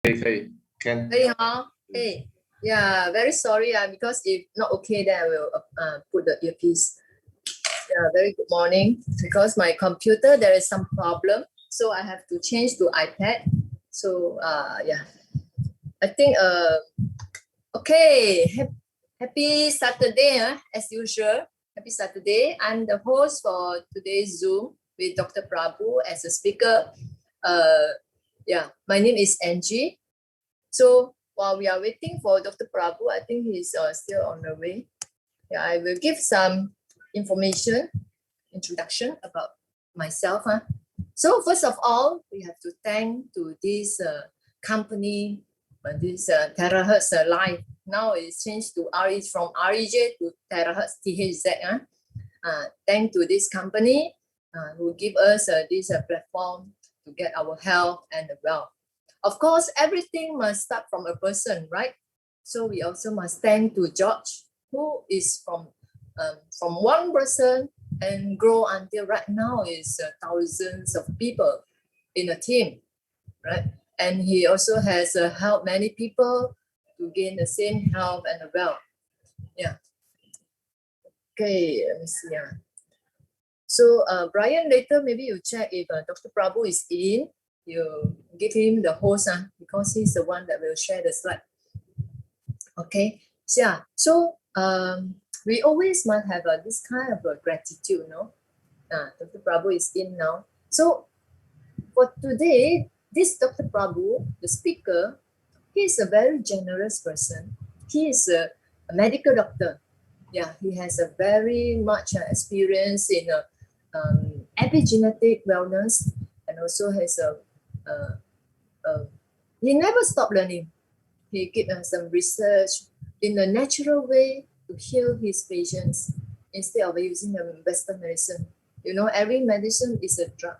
Hey, Ken. Hey, huh? Hey, yeah, very sorry, because if not okay, then I will put the earpiece. Yeah, very good morning. Because my computer, there is some problem, so I have to change to iPad. So, yeah, I think, okay, happy Saturday, as usual. Happy Saturday. I'm the host for today's Zoom with Dr. Prabhu as a speaker. Yeah, my name is Angie. So while we are waiting for Dr. Prabhu, I think he's still on the way. Yeah, I will give some introduction about myself. So first of all, we have to thank to this company, this 𝗓𝗪𝗧 Live. Now it's changed to from REJ to 𝗓𝗪𝗧 THZ. Thank to this company who give us this platform to get our health and wealth. Of course, everything must start from a person, right? So we also must thank to George, who is from one person and grow until right now is thousands of people in a team, right? And he also has helped many people to gain the same health and wealth. Yeah. Okay, let me see. So Brian, later maybe you check if Dr. Prabhu is in. You give him the host because he's the one that will share the slide. Okay, yeah. So we always must have this kind of gratitude, no? Dr. Prabhu is in now. So for today, this Dr. Prabhu, the speaker, he is a very generous person. He is a medical doctor. Yeah, he has a very much experience in epigenetic wellness, and also has he never stopped learning. He did some research in a natural way to heal his patients instead of using the Western medicine. You know, every medicine is a drug.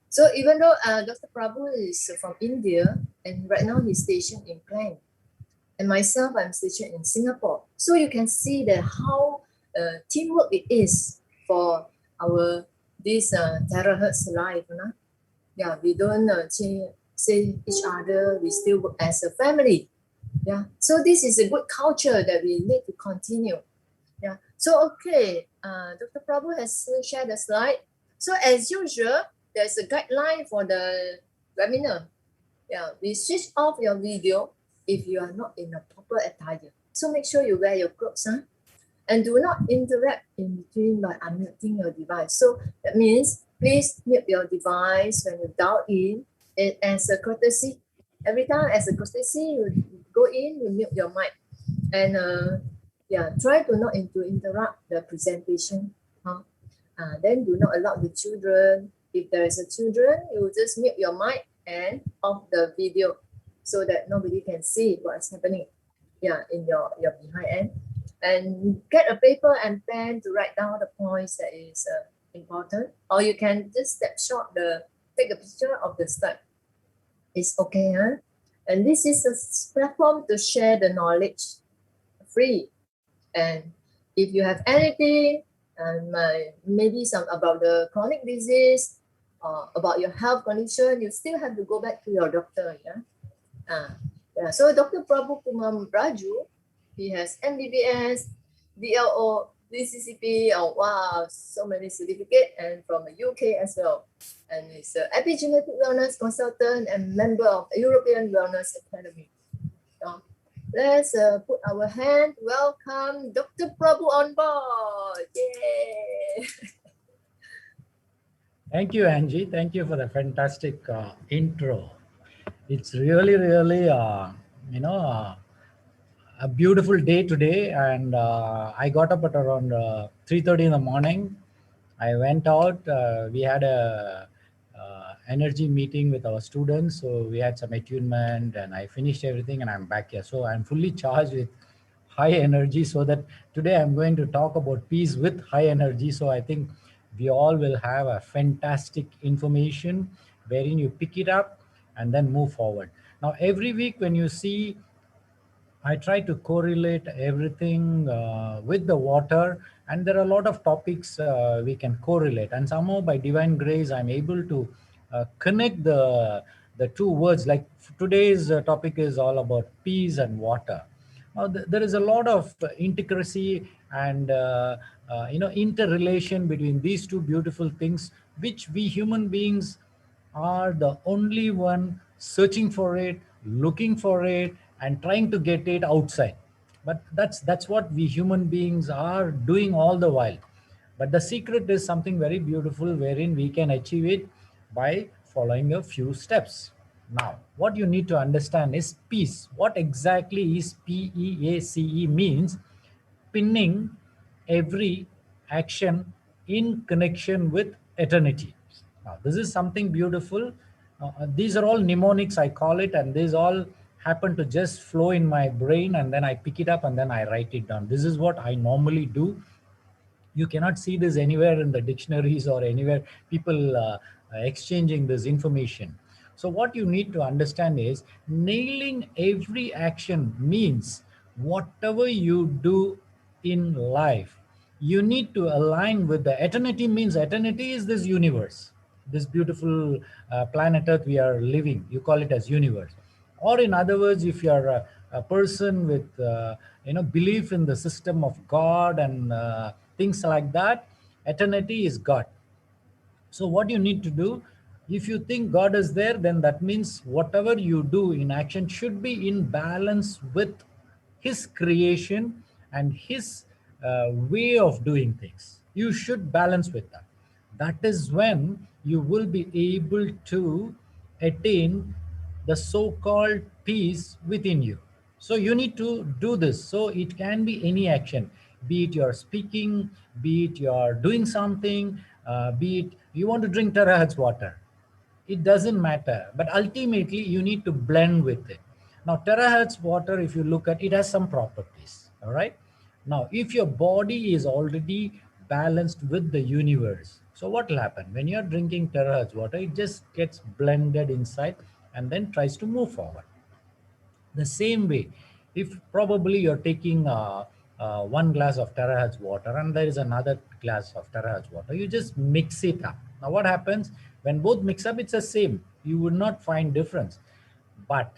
So even though Dr. Prabhu is from India, and right now he's stationed in Klang, and myself, I'm stationed in Singapore. So you can see that how teamwork it is for our this 𝗓𝗪𝗧 Live. Yeah, we don't say each other, we still work as a family. Yeah, so this is a good culture that we need to continue. Yeah, so okay, Dr. Prabhu has shared the slide. So as usual, there's a guideline for the webinar. Yeah, we switch off your video if you are not in a proper attire. So make sure you wear your clothes, and do not interact in between by unmuting your device. So that means please mute your device when you dial in. As a courtesy, every time as a courtesy, you go in, you mute your mic. And yeah, try to not interrupt the presentation. Then do not allow the children. If there is a children, you just mute your mic and off the video so that nobody can see what's happening. Yeah, in your behind end. And get a paper and pen to write down the points that is important. Or you can just take a picture of the slide. It's okay, huh? And this is a platform to share the knowledge free. And if you have anything, maybe some about the chronic disease, or about your health condition, you still have to go back to your doctor. Yeah. So Dr. Prabhu Kumar Raju, he has MBBS, DLO, DCCP, wow, so many certificates, and from the UK as well. And he's an epigenetic wellness consultant and member of the European Wellness Academy. Let's put our hand. Welcome Dr. Prabhu on board. Yay! Thank you, Angie. Thank you for the fantastic intro. It's really, really, a beautiful day today. And I got up at around 3:30 in the morning. I went out. We had a energy meeting with our students. So we had some attunement and I finished everything and I'm back here. So I'm fully charged with high energy, so that today I'm going to talk about peace with high energy. So I think we all will have a fantastic information wherein you pick it up and then move forward. Now, every week when you see, I try to correlate everything with the water, and there are a lot of topics we can correlate. And somehow by divine grace, I'm able to connect the the two words, like today's topic is all about peace and water. Now, there is a lot of intricacy and interrelation between these two beautiful things, which we human beings are the only one searching for it, looking for it, and trying to get it outside. But that's what we human beings are doing all the while. But the secret is something very beautiful, wherein we can achieve it by following a few steps. Now, what you need to understand is peace. What exactly is PEACE means? Pinning every action in connection with eternity. Now, this is something beautiful. These are all mnemonics, I call it, and these all happen to just flow in my brain, and then I pick it up and then I write it down. This is what I normally do. You cannot see this anywhere in the dictionaries or anywhere people exchanging this information. So what you need to understand is nailing every action means whatever you do in life, you need to align with the eternity. Means eternity is this universe, this beautiful planet Earth we are living. You call it as universe. Or in other words, if you are a person with belief in the system of God and things like that, eternity is God. So what you need to do, if you think God is there, then that means whatever you do in action should be in balance with his creation and his way of doing things. You should balance with that. That is when you will be able to attain the so-called peace within you. So you need to do this. So it can be any action, be it you're speaking, be it you're doing something, be it you want to drink 𝗓𝗪𝗧𝗛 water. It doesn't matter, but ultimately you need to blend with it. Now, 𝗓𝗪𝗧𝗛 water, if you look at it, has some properties. All right. Now, if your body is already balanced with the universe, so what will happen when you're drinking 𝗓𝗪𝗧𝗛 water? It just gets blended inside and then tries to move forward. The same way, if probably you're taking one glass of 𝗓𝗪𝗧𝗛 water and there is another glass of 𝗓𝗪𝗧𝗛 water, you just mix it up. Now what happens when both mix up? It's the same. You would not find difference. But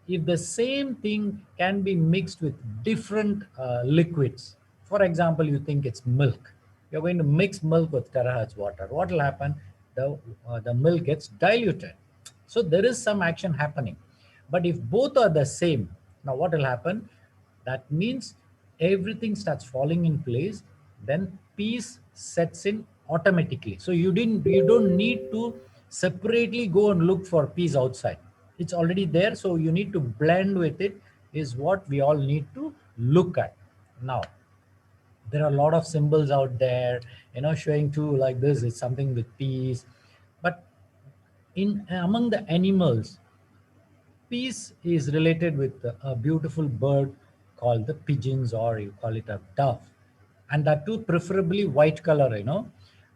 if the same thing can be mixed with different liquids, for example, you think it's milk. You're going to mix milk with 𝗓𝗪𝗧𝗛 water. What will happen? The milk gets diluted. So there is some action happening. But if both are the same, now what will happen? That means everything starts falling in place. Then peace sets in automatically. So you don't need to separately go and look for peace outside. It's already there. So you need to blend with it, is what we all need to look at. Now, there are a lot of symbols out there, showing too, like this is something with peace. But in among the animals, peace is related with a beautiful bird called the pigeons, or you call it a dove. And that too, preferably white color,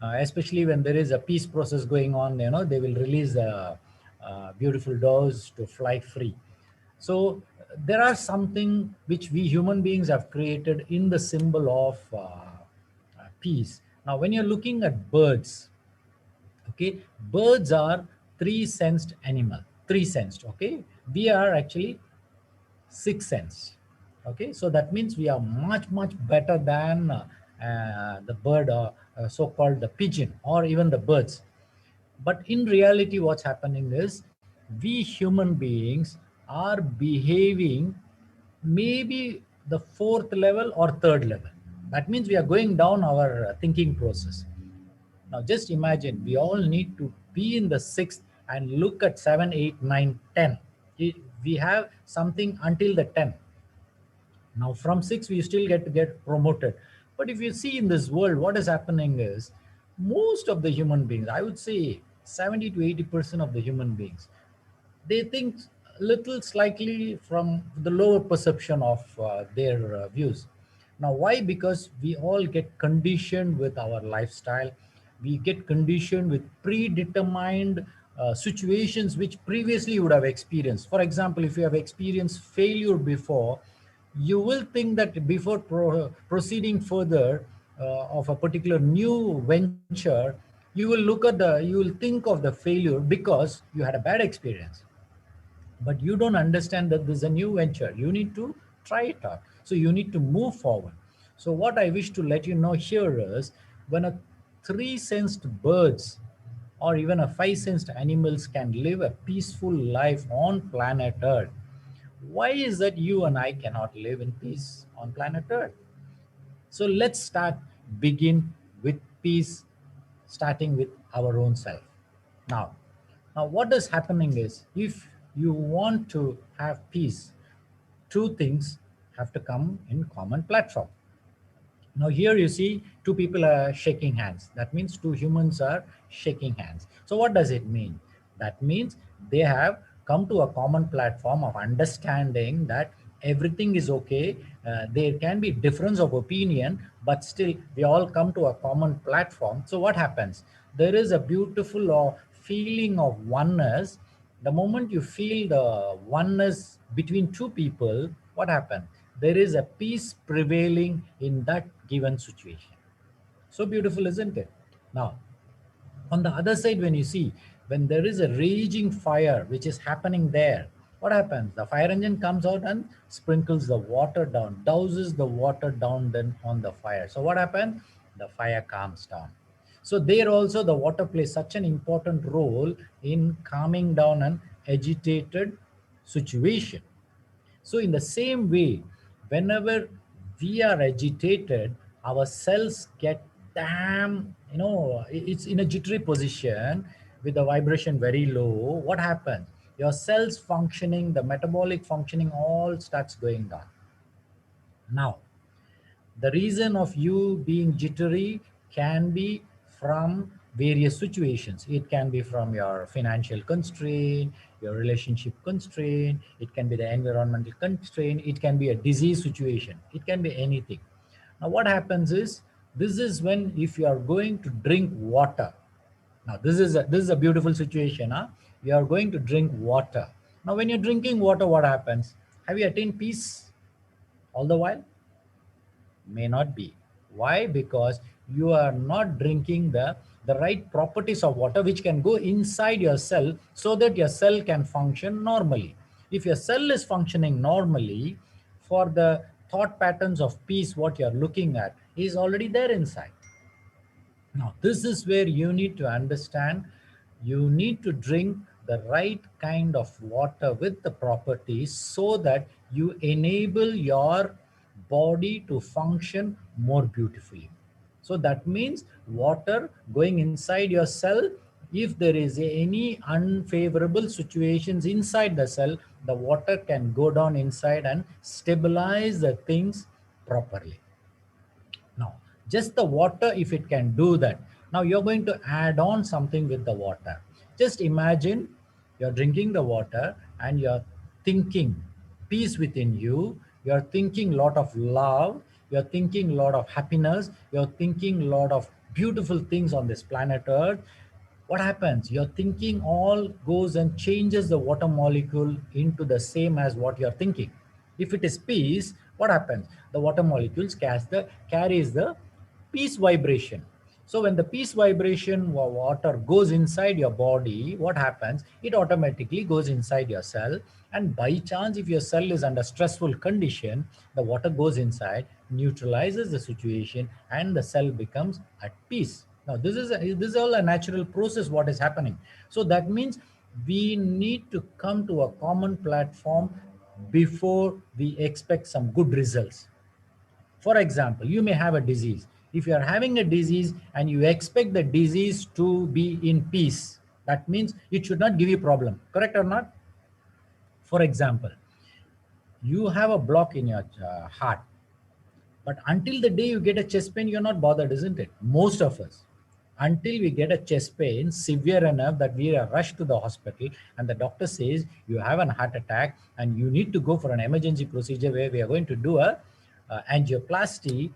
especially when there is a peace process going on, they will release beautiful doves to fly free. So there are something which we human beings have created in the symbol of peace. Now, when you're looking at birds, okay, birds are three-sensed animal, three-sensed, okay. We are actually six-sensed, okay. So that means we are much better than the bird, so-called the pigeon, or even the birds. But in reality, what's happening is we human beings are behaving maybe the fourth level or third level. That means we are going down our thinking process. Now just imagine, we all need to be in the sixth and look at 7, 8, 9, 10. We have something until the 10. Now from 6, we still get to get promoted. But if you see in this world, what is happening is most of the human beings, I would say 70 to 80% of the human beings, they think little slightly from the lower perception of their views. Now why? Because we all get conditioned with our lifestyle. We get conditioned with predetermined situations which previously you would have experienced. For example, if you have experienced failure before, you will think that before proceeding further of a particular new venture, You will look at you will think of the failure because you had a bad experience. But you don't understand that this is a new venture. You need to try it out. So you need to move forward. So what I wish to let you know here is when a three-sensed birds or even a five-sensed animals can live a peaceful life on planet Earth, why is that you and I cannot live in peace on planet Earth? So let's begin with peace, starting with our own self. Now, what is happening is if you want to have peace, two things have to come in common platform. Now here you see two people are shaking hands. That means two humans are shaking hands. So what does it mean? That means they have come to a common platform of understanding that everything is okay. There can be difference of opinion, but still we all come to a common platform. So what happens? There is a beautiful feeling of oneness. The moment you feel the oneness between two people, what happens? There is a peace prevailing in that given situation. So beautiful, isn't it? Now, on the other side, when you see, when there is a raging fire which is happening there, what happens? The fire engine comes out and sprinkles the water down, douses the water down then on the fire. So what happens? The fire calms down. So there also the water plays such an important role in calming down an agitated situation. So in the same way, whenever we are agitated, our cells get it's in a jittery position with the vibration very low. What happens? Your cells functioning, the metabolic functioning all starts going down. Now, the reason of you being jittery can be from various situations. It can be from your financial constraint, your relationship constraint, it can be the environmental constraint, it can be a disease situation, it can be anything. Now what happens is, this is when if you are going to drink water, now this is a beautiful situation, huh? You are going to drink water. Now when you're drinking water, what happens? Have you attained peace all the while? May not be. Why? Because you are not drinking the right properties of water which can go inside your cell so that your cell can function normally. If your cell is functioning normally, for the thought patterns of peace what you're looking at is already there inside. Now, this is where you need to understand, you need to drink the right kind of water with the properties so that you enable your body to function more beautifully. So that means water going inside your cell, if there is any unfavorable situations inside the cell, the water can go down inside and stabilize the things properly. Now, just the water, if it can do that, now you're going to add on something with the water. Just imagine you're drinking the water and you're thinking peace within you, you're thinking a lot of love, you're thinking a lot of happiness, you're thinking a lot of beautiful things on this planet Earth. What happens? Your thinking all goes and changes the water molecule into the same as what you're thinking. If it is peace, what happens? The water molecules carries the peace vibration. So when the peace vibration water goes inside your body, what happens? It automatically goes inside your cell. And by chance, if your cell is under stressful condition, the water goes inside, neutralizes the situation, and the cell becomes at peace. Now, this is all a natural process what is happening. So that means we need to come to a common platform before we expect some good results. For example, you may have a disease. If you are having a disease and you expect the disease to be in peace, that means it should not give you problem. Correct or not? For example, you have a block in your heart, but until the day you get a chest pain, you're not bothered, isn't it? Most of us. Until we get a chest pain severe enough that we are rushed to the hospital and the doctor says you have an heart attack and you need to go for an emergency procedure where we are going to do a angioplasty,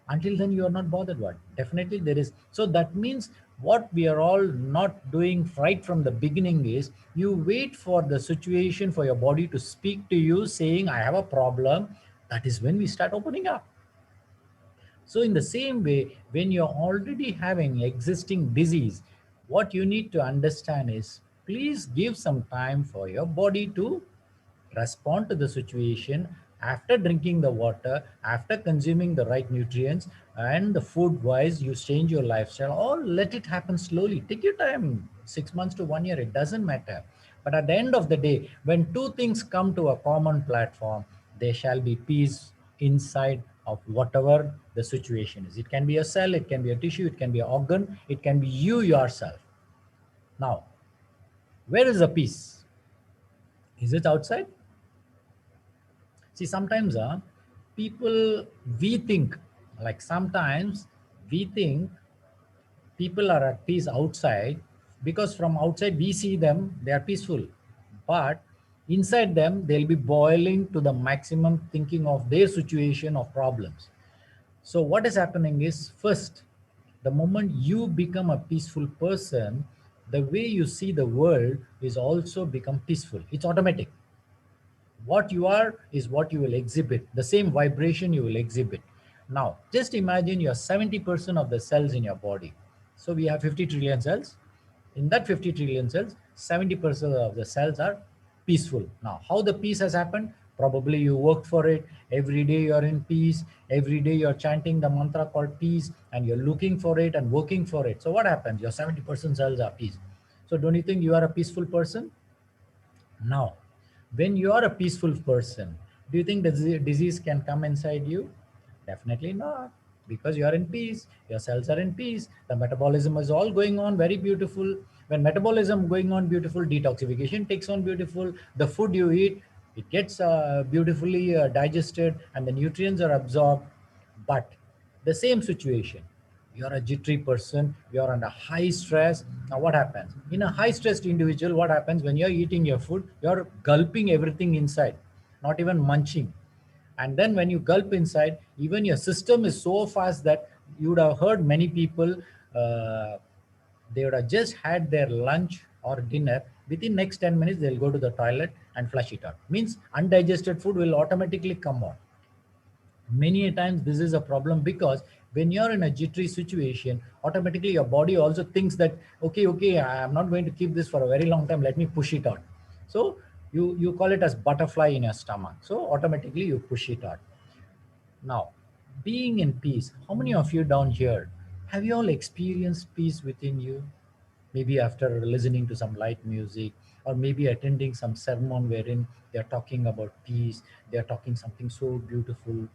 until then you are not bothered. What? Definitely there is. So that means what we are all not doing right from the beginning is you wait for the situation for your body to speak to you saying I have a problem. That is when we start opening up. So in the same way, when you're already having existing disease, what you need to understand is, please give some time for your body to respond to the situation after drinking the water, after consuming the right nutrients, and the food wise you change your lifestyle, or let it happen slowly. Take your time, 6 months to 1 year, it doesn't matter. But at the end of the day, when two things come to a common platform, there shall be peace inside of whatever the situation is. It can be a cell, it can be a tissue, it can be an organ, it can be you yourself. Now, where is the peace? Is it outside? See, sometimes people, we think, like sometimes we think people are at peace outside because from outside we see them, they are peaceful. But inside them, they'll be boiling to the maximum thinking of their situation of problems. So what is happening is, first, the moment you become a peaceful person, the way you see the world is also become peaceful. It's automatic. What you are is what you will exhibit, the same vibration you will exhibit. Now just imagine you're 70% of the cells in your body. So we have 50 trillion cells. In that 50 trillion cells, 70% of the cells are peaceful. Now how the peace has happened? Probably you worked for it. Every day you're in peace. Every day you're chanting the mantra called peace, and you're looking for it and working for it. So what happens? Your 70% cells are peace. So don't you think you are a peaceful person? Now, when you are a peaceful person, do you think the disease can come inside you? Definitely not, because you are in peace, your cells are in peace, the metabolism is all going on very beautiful. When metabolism going on beautiful, detoxification takes on beautiful, the food you eat, it gets beautifully digested and the nutrients are absorbed. But the same situation, you're a jittery person, you're under high stress. Now what happens in a high stressed individual? What happens when you're eating your food? You're gulping everything inside, not even munching. And then when you gulp inside, even your system is so fast that you would have heard many people, uh, they would have just had their lunch or dinner, within next 10 minutes they'll go to the toilet and flush it out. Means undigested food will automatically come out. Many a times this is a problem, because when you're in a jittery situation, automatically your body also thinks that, okay, I'm not going to keep this for a very long time, let me push it out. So you call it as butterfly in your stomach, so automatically you push it out. Now, being in peace, how many of you down here, have you all experienced peace within you? Maybe after listening to some light music, or maybe attending some sermon wherein they're talking about peace, they're talking something so beautiful.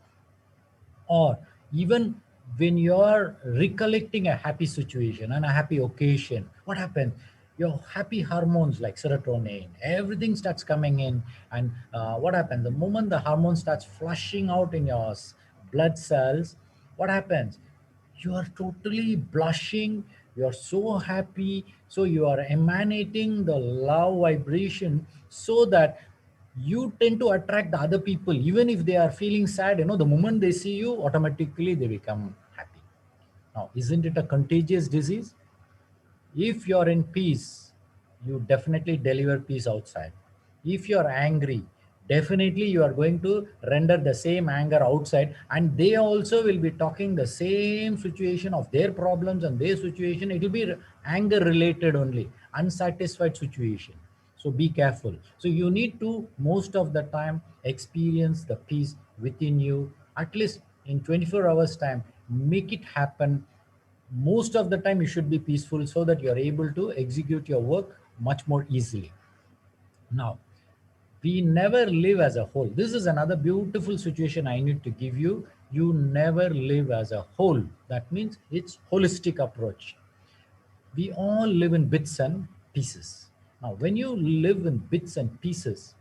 Or even when you're recollecting a happy situation and a happy occasion, what happens? Your happy hormones like serotonin, everything starts coming in. And what happens? The moment the hormone starts flushing out in your blood cells, what happens? You are totally blushing, you're so happy, so you are emanating the love vibration, so that you tend to attract the other people. Even if they are feeling sad, the moment they see you, automatically they become happy. Now isn't it a contagious disease? If you're in peace, you definitely deliver peace outside. If you're angry, definitely you are going to render the same anger outside, and they also will be talking the same situation of their problems and their situation. It will be anger related only, unsatisfied situation. So be careful. So you need to, most of the time, experience the peace within you, at least in 24 hours time. Make it happen. Most of the time you should be peaceful, so that you are able to execute your work much more easily. Now, we never live as a whole. This is another beautiful situation I need to give you. You never live as a whole. That means it's holistic approach. We all live in bits and pieces. Now when you live in bits and pieces,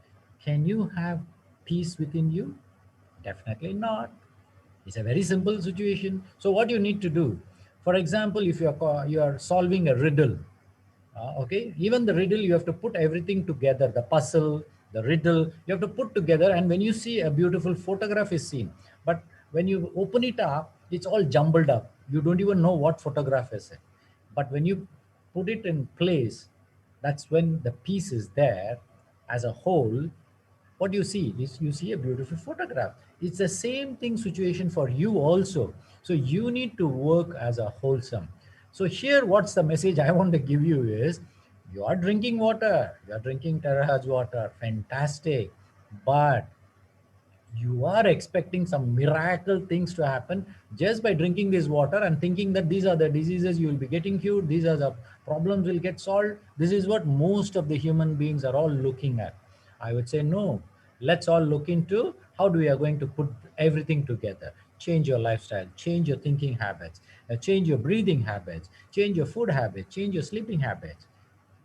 can you have peace within you? Definitely not. It's a very simple situation. So what you need to do, for example, if you are solving a riddle, okay, even the riddle, you have to put everything together, the puzzle, the riddle, you have to put together. And when you see a beautiful photograph is seen, but when you open it up, it's all jumbled up. You don't even know what photograph is it. But when you put it in place, that's when the piece is there as a whole. what you see is you see a beautiful photograph. It's the same thing situation for you also. So you need to work as a wholesome. So here, what's the message I want to give you is, you are drinking water, you are drinking 𝗓𝗏 water, fantastic, but you are expecting some miracle things to happen just by drinking this water and thinking that these are the diseases you will be getting cured, these are the problems will get solved. This is what most of the human beings are all looking at. I would say no. Let's all look into how we are going to put everything together. Change your lifestyle, change your thinking habits, change your breathing habits, change your food habits, change your sleeping habits,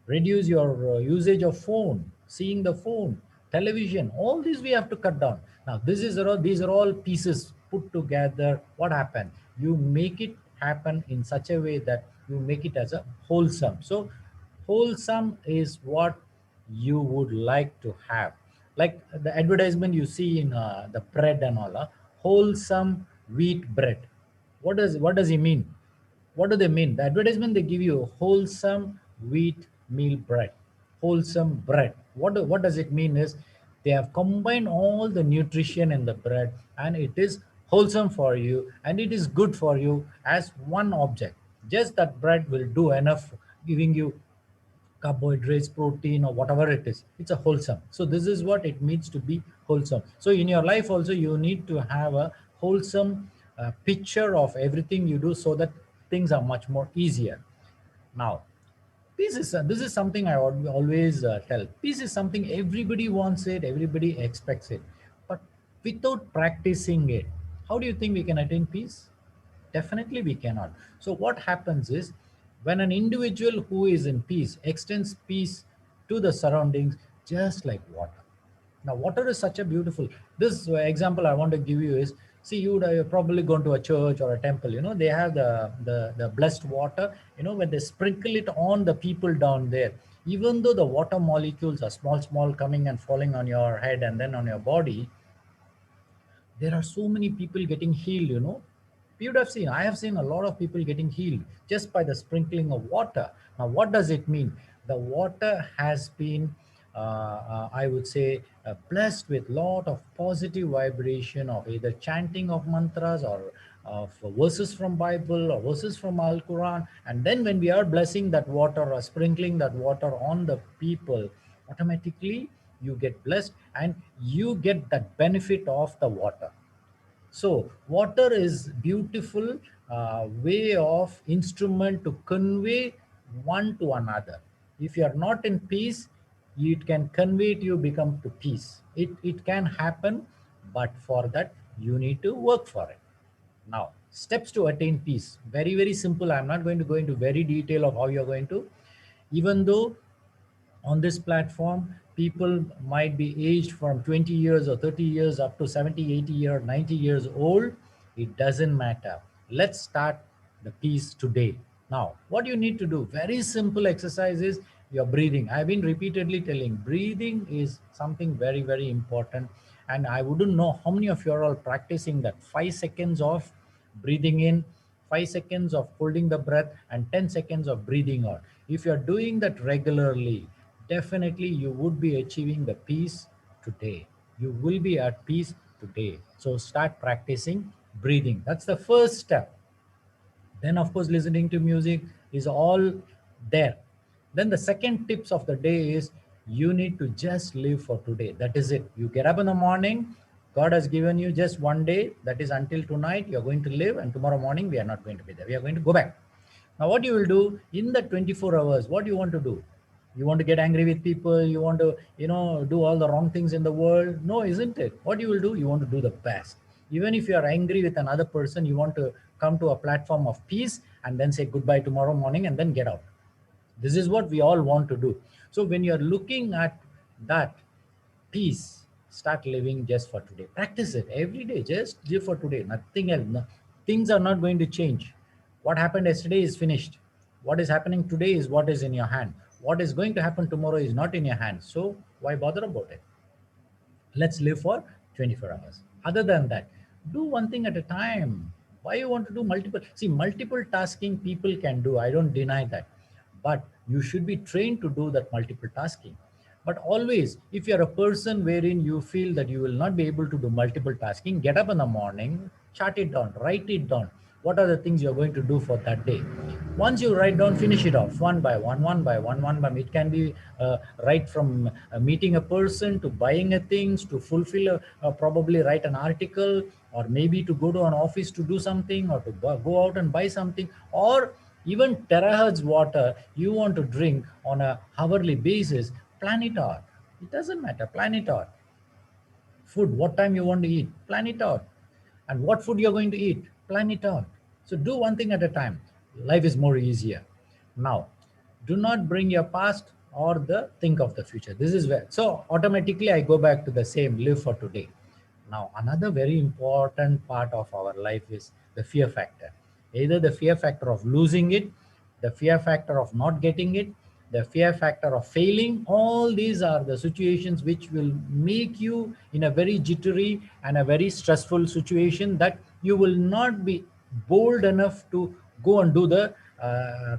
reduce your usage of phone, seeing the phone, television, all these we have to cut down. Now these are all pieces put together. What happened, you make it happen in such a way that you make it as a wholesome. So wholesome is what you would like to have, like the advertisement you see in the bread and all, wholesome wheat bread. What does he mean? What do they mean? The advertisement, they give you wholesome wheat meal bread, wholesome bread. What does it mean is, they have combined all the nutrition in the bread and it is wholesome for you and it is good for you as one object. Just that bread will do enough, giving you carbohydrates, protein, or whatever it is. It's a wholesome. So this is what it means to be wholesome. So in your life also, you need to have a wholesome picture of everything you do so that things are much more easier. Now, peace is this is something I always tell. Peace is something everybody wants it, everybody expects it, but without practicing it, how do you think we can attain peace? Definitely we cannot. So what happens is, when an individual who is in peace extends peace to the surroundings, just like water. Now, water is such a beautiful. This example I want to give you is, see, you would probably gone to a church or a temple. You know, they have the blessed water. You know, when they sprinkle it on the people down there, even though the water molecules are small, small, coming and falling on your head and then on your body, there are so many people getting healed. You know, you would have seen, I have seen a lot of people getting healed just by the sprinkling of water. Now what does it mean? The water has been I would say blessed with lot of positive vibration of either chanting of mantras or of verses from Bible or verses from Al Quran. And then when we are blessing that water or sprinkling that water on the people, automatically you get blessed and you get that benefit of the water. So water is beautiful way of instrument to convey one to another. If you are not in peace, it can convey to you, become to peace. It can happen, but for that you need to work for it. Now, steps to attain peace. Very, very simple. I'm not going to go into very detail of how you're going to, even though on this platform, people might be aged from 20 years or 30 years up to 70, 80 years, 90 years old. It doesn't matter. Let's start the piece today. Now, what you need to do, very simple exercise is your breathing. I've been repeatedly telling, breathing is something very, very important. And I wouldn't know how many of you are all practicing that 5 seconds of breathing in, 5 seconds of holding the breath, and 10 seconds of breathing out. If you're doing that regularly, definitely you would be achieving the peace today. You will be at peace today. So start practicing breathing. That's the first step. Then of course listening to music is all there. Then the second tips of the day is, you need to just live for today. That is it. You get up in the morning, God has given you just one day, that is until tonight you're going to live, and tomorrow morning we are not going to be there, we are going to go back. Now what you will do in the 24 hours, what you want to do? You want to get angry with people, you want to, do all the wrong things in the world? No, isn't it? What you will do, you want to do the best. Even if you are angry with another person, you want to come to a platform of peace and then say goodbye tomorrow morning and then get out. This is what we all want to do. So when you're looking at that peace, start living just for today. Practice it every day. Just live for today. Nothing else. No, things are not going to change. What happened yesterday is finished. What is happening today is what is in your hand. What is going to happen tomorrow is not in your hand. So why bother about it? Let's live for 24 hours. Other than that, do one thing at a time. Why you want to do multiple? See, multiple tasking people can do. I don't deny that. But you should be trained to do that multiple tasking. But always, if you're a person wherein you feel that you will not be able to do multiple tasking, get up in the morning, chart it down, write it down. What are the things you're going to do for that day? Once you write down, finish it off one by one, one by one, one by one. It can be right from meeting a person to buying a things to fulfill probably write an article, or maybe to go to an office to do something, or to go out and buy something, or even terahertz water you want to drink on a hourly basis. Plan it out. It doesn't matter. Plan it out. Food, what time you want to eat, plan it out. And what food you're going to eat, plan it out. So do one thing at a time. Life is more easier. Now, do not bring your past or the think of the future. This is where, so automatically I go back to the same, live for today. Now, another very important part of our life is the fear factor. Either the fear factor of losing it, the fear factor of not getting it, the fear factor of failing. All these are the situations which will make you in a very jittery and a very stressful situation, that you will not be bold enough to go and do the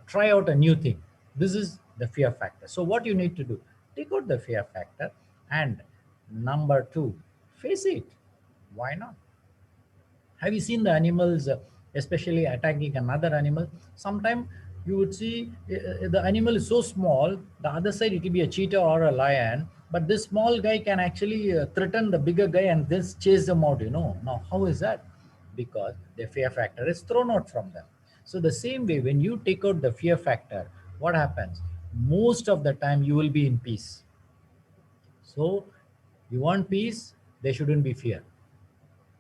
try out a new thing. This is the fear factor. So what you need to do, take out the fear factor, and number two, face it. Why not? Have you seen the animals, especially attacking another animal? Sometimes you would see the animal is so small, the other side it will be a cheetah or a lion, but this small guy can actually threaten the bigger guy and just chase them out, you know. Now, how is that? Because the fear factor is thrown out from them. So the same way, when you take out the fear factor, what happens? Most of the time you will be in peace. So you want peace, there shouldn't be fear.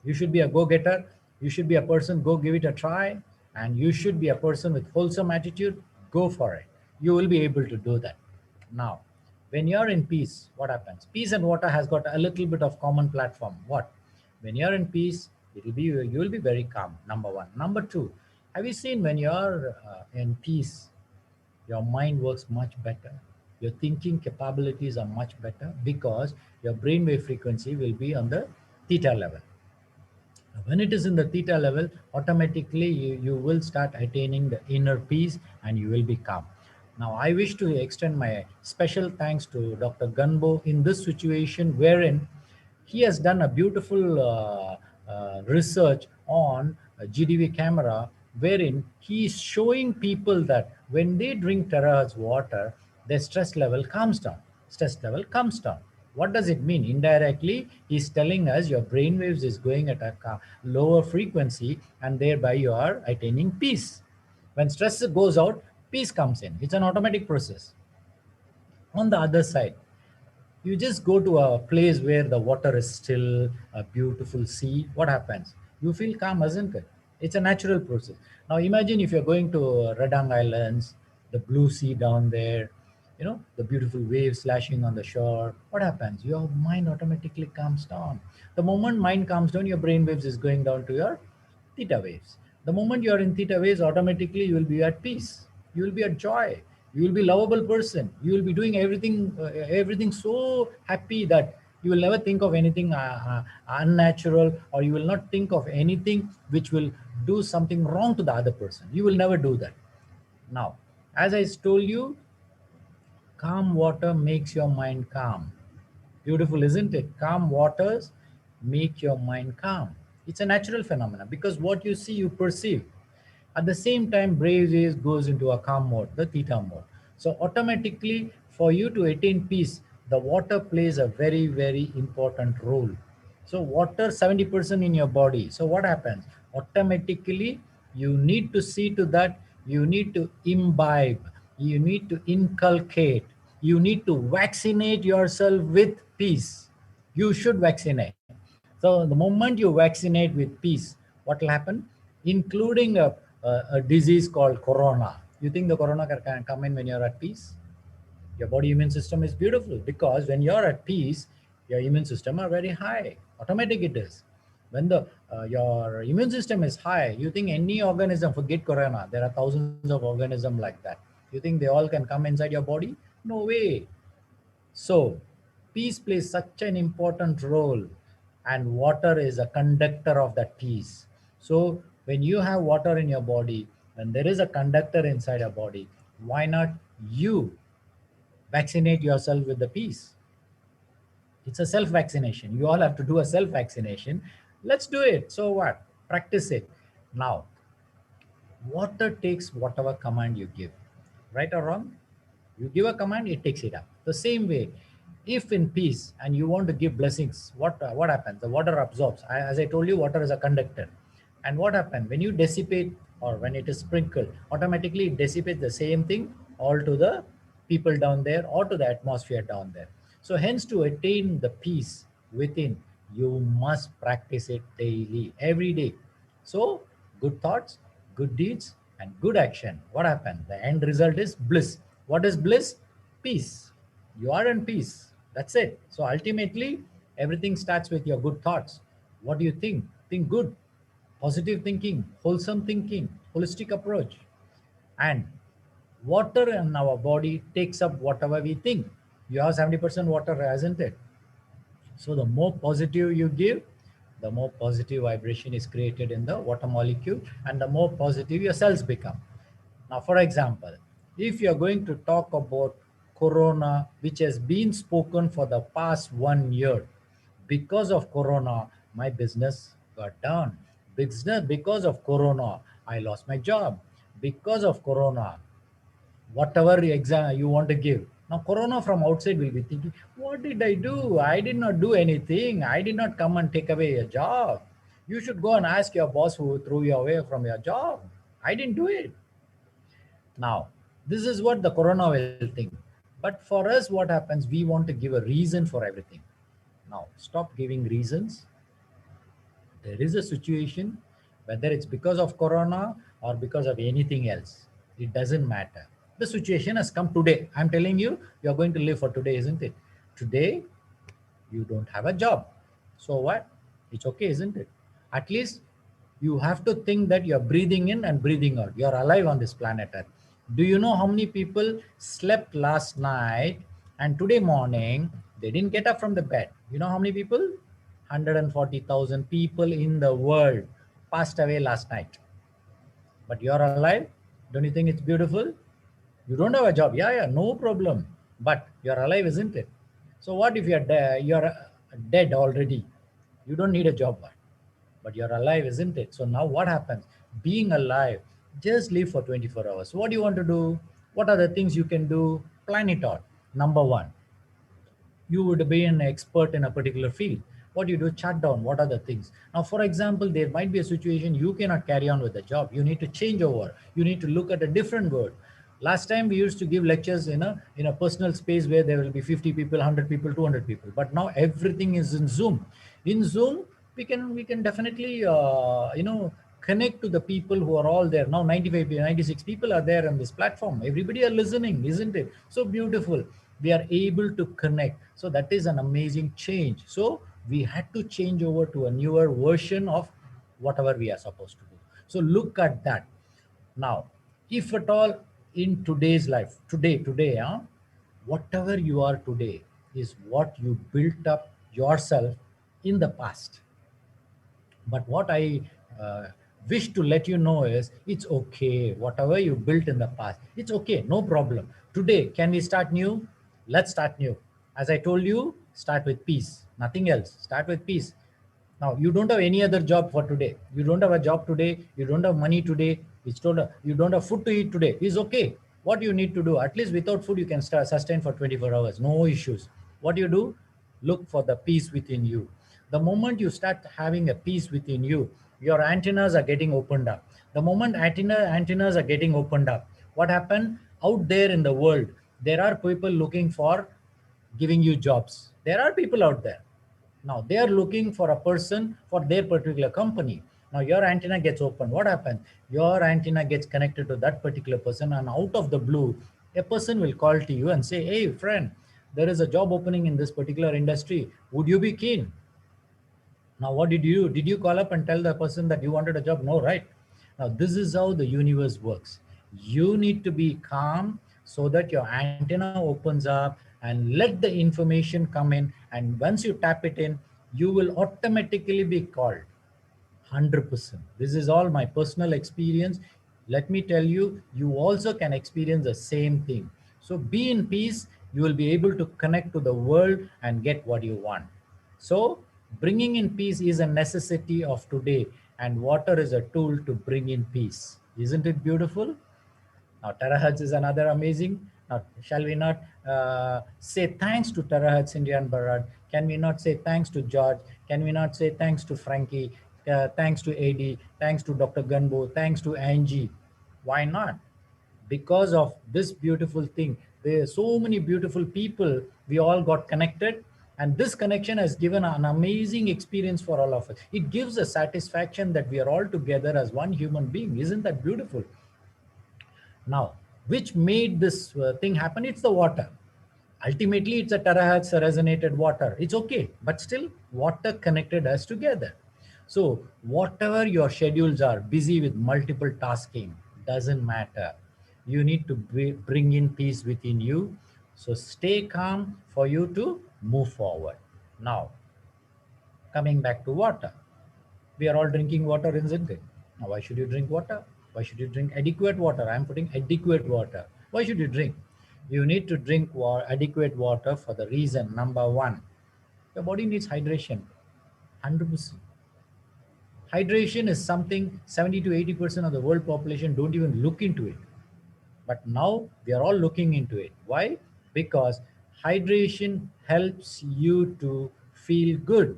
You should be a go-getter. You should be a person, go give it a try. And you should be a person with wholesome attitude. Go for it. You will be able to do that. Now, when you're in peace, what happens? Peace and water has got a little bit of common platform. What? When you're in peace, you will be very calm, number one. Number two, have you seen when you're in peace, your mind works much better. Your thinking capabilities are much better because your brainwave frequency will be on the theta level. When it is in the theta level, automatically you will start attaining the inner peace and you will be calm. Now, I wish to extend my special thanks to Dr. Gunbo in this situation, wherein he has done a beautiful research on a GDV camera, wherein he is showing people that when they drink terahertz water, their stress level calms down. Stress level comes down. What does it mean? Indirectly, he's telling us your brain waves is going at a lower frequency, and thereby you are attaining peace. When stress goes out, peace comes in. It's an automatic process. On the other side, you just go to a place where the water is still, a beautiful sea. What happens? You feel calm, isn't it? It's a natural process. Now imagine if you're going to Redang Islands, the blue sea down there, you know, the beautiful waves slashing on the shore. What happens? Your mind automatically calms down. The moment mind calms down, your brain waves is going down to your theta waves. The moment you are in theta waves, automatically you will be at peace. You will be at joy. You will be lovable person. You will be doing everything so happy that you will never think of anything unnatural, or you will not think of anything which will do something wrong to the other person. You will never do that. Now, as I told you, calm water makes your mind calm. Beautiful, isn't it? Calm waters make your mind calm. It's a natural phenomenon because what you see, you perceive. At the same time, brave waves goes into a calm mode, the theta mode. So automatically, for you to attain peace, the water plays a very, very important role. So water 70% in your body. So what happens? Automatically, you need to see to that, you need to imbibe, you need to inculcate, you need to vaccinate yourself with peace. You should vaccinate. So the moment you vaccinate with peace, what will happen? Including a disease called corona. You think the corona can come in when you're at peace? Your body immune system is beautiful because when you're at peace, your immune system are very high. Automatic it is. When the your immune system is high, you think any organism, forget corona, there are thousands of organisms like that. You think they all can come inside your body? No way. So peace plays such an important role, and water is a conductor of that peace. So when you have water in your body, when there is a conductor inside your body, why not you vaccinate yourself with the peace? It's a self-vaccination. You all have to do a self-vaccination. Let's do it. So what? Practice it. Now, water takes whatever command you give. Right or wrong? You give a command, it takes it up. The same way, if in peace and you want to give blessings, what happens? The water absorbs. As I told you, water is a conductor. And what happens? When you dissipate or when it is sprinkled, automatically it dissipates the same thing all to the people down there or to the atmosphere down there. So hence, to attain the peace within, you must practice it daily, every day. So good thoughts, good deeds, and good action. What happened? The end result is bliss. What is bliss? Peace. You are in peace. That's it. So ultimately, everything starts with your good thoughts. What do you think? Think good. Positive thinking, wholesome thinking, holistic approach. And water in our body takes up whatever we think. You have 70% water, hasn't it? So the more positive you give, the more positive vibration is created in the water molecule, and the more positive your cells become. Now, for example, if you're going to talk about corona, which has been spoken for the past 1 year, because of corona, my business got down. Because of corona, I lost my job. Because of corona, whatever exam you want to give. Now, corona from outside will be thinking, what did I do? I did not do anything. I did not come and take away your job. You should go and ask your boss who threw you away from your job. I didn't do it. Now, this is what the corona will think. But for us, what happens? We want to give a reason for everything. Now, stop giving reasons. There is a situation, whether it's because of corona or because of anything else, it doesn't matter. The situation has come today. I'm telling you, you're going to live for today, isn't it? Today, you don't have a job. So what? It's okay, isn't it? At least you have to think that you're breathing in and breathing out. You're alive on this planet Earth. Do you know how many people slept last night and today morning they didn't get up from the bed? You know how many people? 140,000 people in the world passed away last night. But you're alive. Don't you think it's beautiful? You don't have a job. Yeah, no problem. But you're alive, isn't it? So what if you're dead already? You don't need a job, but you're alive, isn't it? So now what happens? Being alive, just live for 24 hours. What do you want to do? What are the things you can do? Plan it out. Number one, you would be an expert in a particular field. What do you do? Shut down. What are the things? Now, for example, there might be a situation you cannot carry on with the job. You need to change over. You need to look at a different world. Last time we used to give lectures in a personal space where there will be 50 people, 100 people, 200 people. But now everything is in Zoom. In Zoom, we can definitely connect to the people who are all there. Now 95, 96 people are there on this platform. Everybody are listening, isn't it? So beautiful. We are able to connect. So that is an amazing change. So we had to change over to a newer version of whatever we are supposed to do. So look at that. Now, if at all in today's life, today, whatever you are today is what you built up yourself in the past. But what I wish to let you know is it's okay. Whatever you built in the past, it's okay. No problem. Today, can we start new? Let's start new. As I told you, start with peace. Nothing else. Start with peace. Now, you don't have any other job for today. You don't have a job today. You don't have money today. You don't have food to eat today. It's okay. What you need to do, at least without food, you can sustain for 24 hours. No issues. What do you do? Look for the peace within you. The moment you start having a peace within you, your antennas are getting opened up. The moment antennas are getting opened up, what happened? Out there in the world, there are people looking for giving you jobs. There are people out there. Now they are looking for a person for their particular company. Now your antenna gets open. What happens? Your antenna gets connected to that particular person, and out of the blue, a person will call to you and say, hey friend, there is a job opening in this particular industry. Would you be keen? Now, what did you do? Did you call up and tell the person that you wanted a job? No, right? Now, this is how the universe works. You need to be calm so that your antenna opens up and let the information come in. And once you tap it in, you will automatically be called. 100%. This is all my personal experience. Let me tell you, you also can experience the same thing. So be in peace You will be able to connect to the world and get what you want. So bringing in peace is a necessity of today, and water is a tool to bring in peace. Isn't it beautiful? Now, 𝗓𝗪𝗧 is another amazing. Now, shall we not say thanks to 𝗓𝗪𝗧, Cindy and Barad? Can we not say thanks to George? Can we not say thanks to Frankie? Thanks to AD? Thanks to Dr. Gunbo? Thanks to Angie? Why not? Because of this beautiful thing, there are so many beautiful people. We all got connected, and this connection has given an amazing experience for all of us. It gives a satisfaction that we are all together as one human being. Isn't that beautiful? Now, which made this thing happen? It's the water. Ultimately, it's a terahertz resonated water. It's okay, but still, water connected us together. So, whatever your schedules are, busy with multiple tasking, doesn't matter. You need to bring in peace within you. So, stay calm for you to move forward. Now, coming back to water. We are all drinking water, isn't it? Now, why should you drink water? Why should you drink adequate water? I'm putting adequate water. Why should you drink? You need to drink adequate water for the reason, number one, your body needs hydration, 100%. Hydration is something 70 to 80% of the world population don't even look into it. But now we are all looking into it. Why? Because hydration helps you to feel good.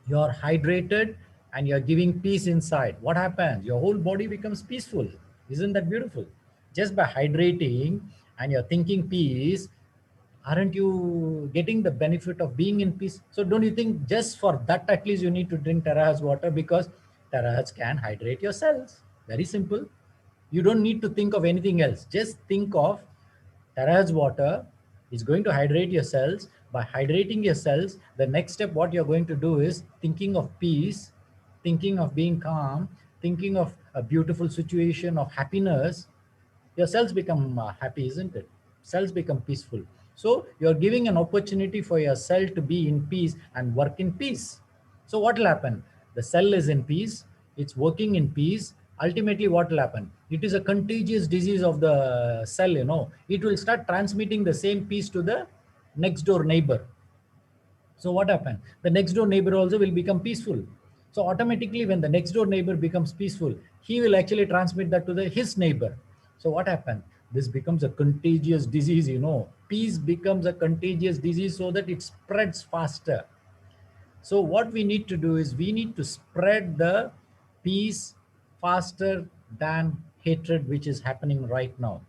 You're hydrated and you're giving peace inside. What happens? Your whole body becomes peaceful. Isn't that beautiful? Just by hydrating and you're thinking peace, aren't you getting the benefit of being in peace? So don't you think just for that at least you need to drink 𝗓𝗪𝗧 water, because 𝗓𝗪𝗧 can hydrate your cells. Very simple. You don't need to think of anything else. Just think of 𝗓𝗪𝗧 water is going to hydrate your cells. By hydrating your cells, the next step what you're going to do is thinking of peace, thinking of being calm, thinking of a beautiful situation of happiness. Your cells become happy, isn't it? Cells become peaceful. So you're giving an opportunity for your cell to be in peace and work in peace. So what will happen? The cell is in peace, it's working in peace. Ultimately, what will happen? It is a contagious disease of the cell, you know. It will start transmitting the same peace to the next door neighbor. So what happened? The next door neighbor also will become peaceful. So automatically when the next door neighbor becomes peaceful, he will actually transmit that to his neighbor. So what happened? This becomes a contagious disease, you know. Peace becomes a contagious disease so that it spreads faster. So what we need to do is we need to spread the peace faster than hatred, which is happening right now.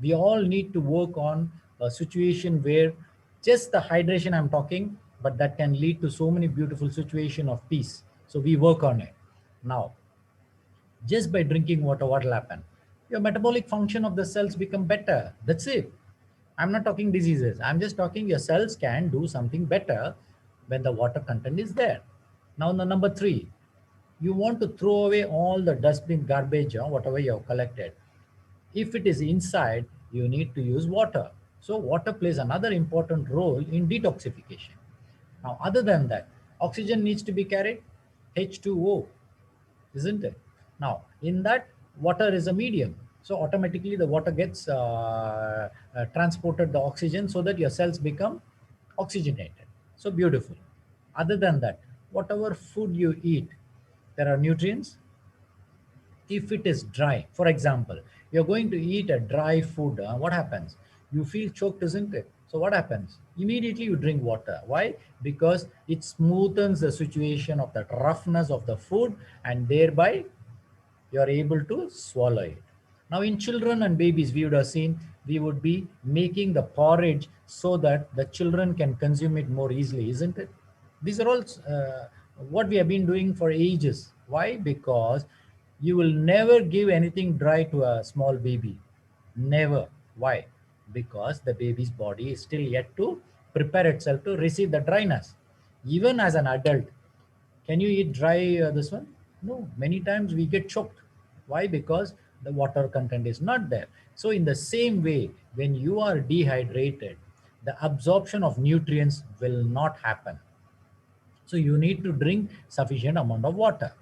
We all need to work on a situation where just the hydration I'm talking, but that can lead to so many beautiful situations of peace. So we work on it. Now, just by drinking water, what will happen? Your metabolic function of the cells become better. That's it. I'm not talking diseases. I'm just talking your cells can do something better when the water content is there. Now, the number three, you want to throw away all the dustbin garbage or whatever you have collected. If it is inside, you need to use water. So water plays another important role in detoxification. Now, other than that, oxygen needs to be carried, H2O, isn't it? Now, in that, water is a medium. So automatically the water gets transported the oxygen so that your cells become oxygenated. So beautiful. Other than that, whatever food you eat, there are nutrients. If it is dry, for example, you're going to eat a dry food, what happens? You feel choked, isn't it? So what happens? Immediately you drink water. Why? Because it smoothens the situation of the roughness of the food, and thereby you are able to swallow it. Now in children and babies, we would have seen we would be making the porridge so that the children can consume it more easily, isn't it? These are all what we have been doing for ages. Why? Because you will never give anything dry to a small baby. Never. Why? Because the baby's body is still yet to prepare itself to receive the dryness. Even as an adult, can you eat dry this one? No, many times we get choked. Why? Because the water content is not there. So in the same way, when you are dehydrated, the absorption of nutrients will not happen. So you need to drink sufficient amount of water.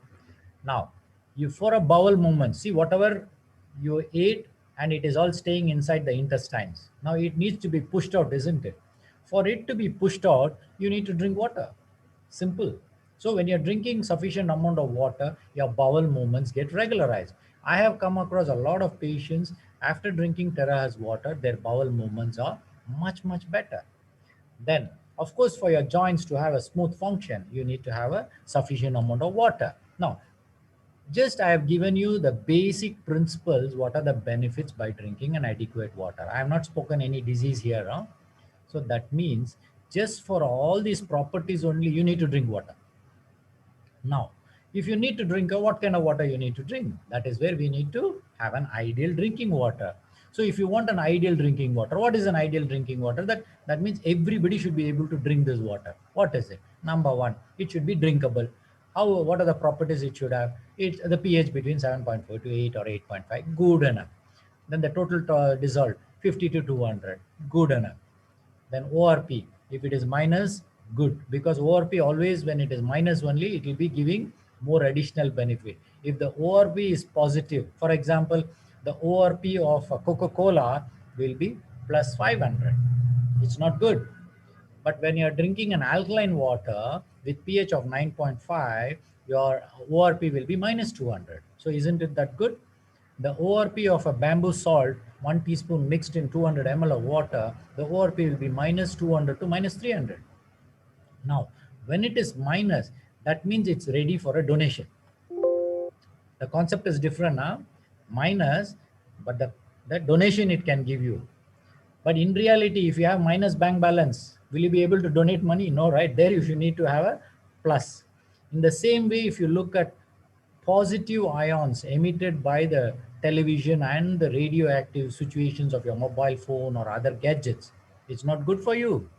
Now, you for a bowel movement, see whatever you ate, and it is all staying inside the intestines. Now it needs to be pushed out, isn't it? For it to be pushed out, you need to drink water. Simple. So when you're drinking sufficient amount of water, your bowel movements get regularized. I have come across a lot of patients after drinking terahertz water, their bowel movements are much better. Then, of course, for your joints to have a smooth function, you need to have a sufficient amount of water. Now, just I have given you the basic principles. What are the benefits by drinking an adequate water? I have not spoken any disease here. Huh? So that means just for all these properties only, you need to drink water. Now, if you need to drink, what kind of water you need to drink? That is where we need to have an ideal drinking water. So if you want an ideal drinking water, what is an ideal drinking water? That means everybody should be able to drink this water. What is it? Number one, it should be drinkable. What are the properties it should have? It's the pH between 7.4 to 8 or 8.5, good enough. Then the total dissolved 50 to 200, good enough. Then ORP, if it is minus, good, because ORP always when it is minus only, it will be giving more additional benefit. If the ORP is positive, for example, the ORP of Coca-Cola will be plus 500. It's not good. But when you're drinking an alkaline water with pH of 9.5, your ORP will be minus 200. So isn't it that good? The ORP of a bamboo salt, 1 teaspoon mixed in 200 ml of water, the ORP will be minus 200 to minus 300. Now, when it is minus, that means it's ready for a donation. The concept is different now. Minus, but the donation it can give you. But in reality, if you have minus bank balance, will you be able to donate money? No, right? There you should need to have a plus. In the same way, if you look at positive ions emitted by the television and the radioactive situations of your mobile phone or other gadgets, it's not good for you.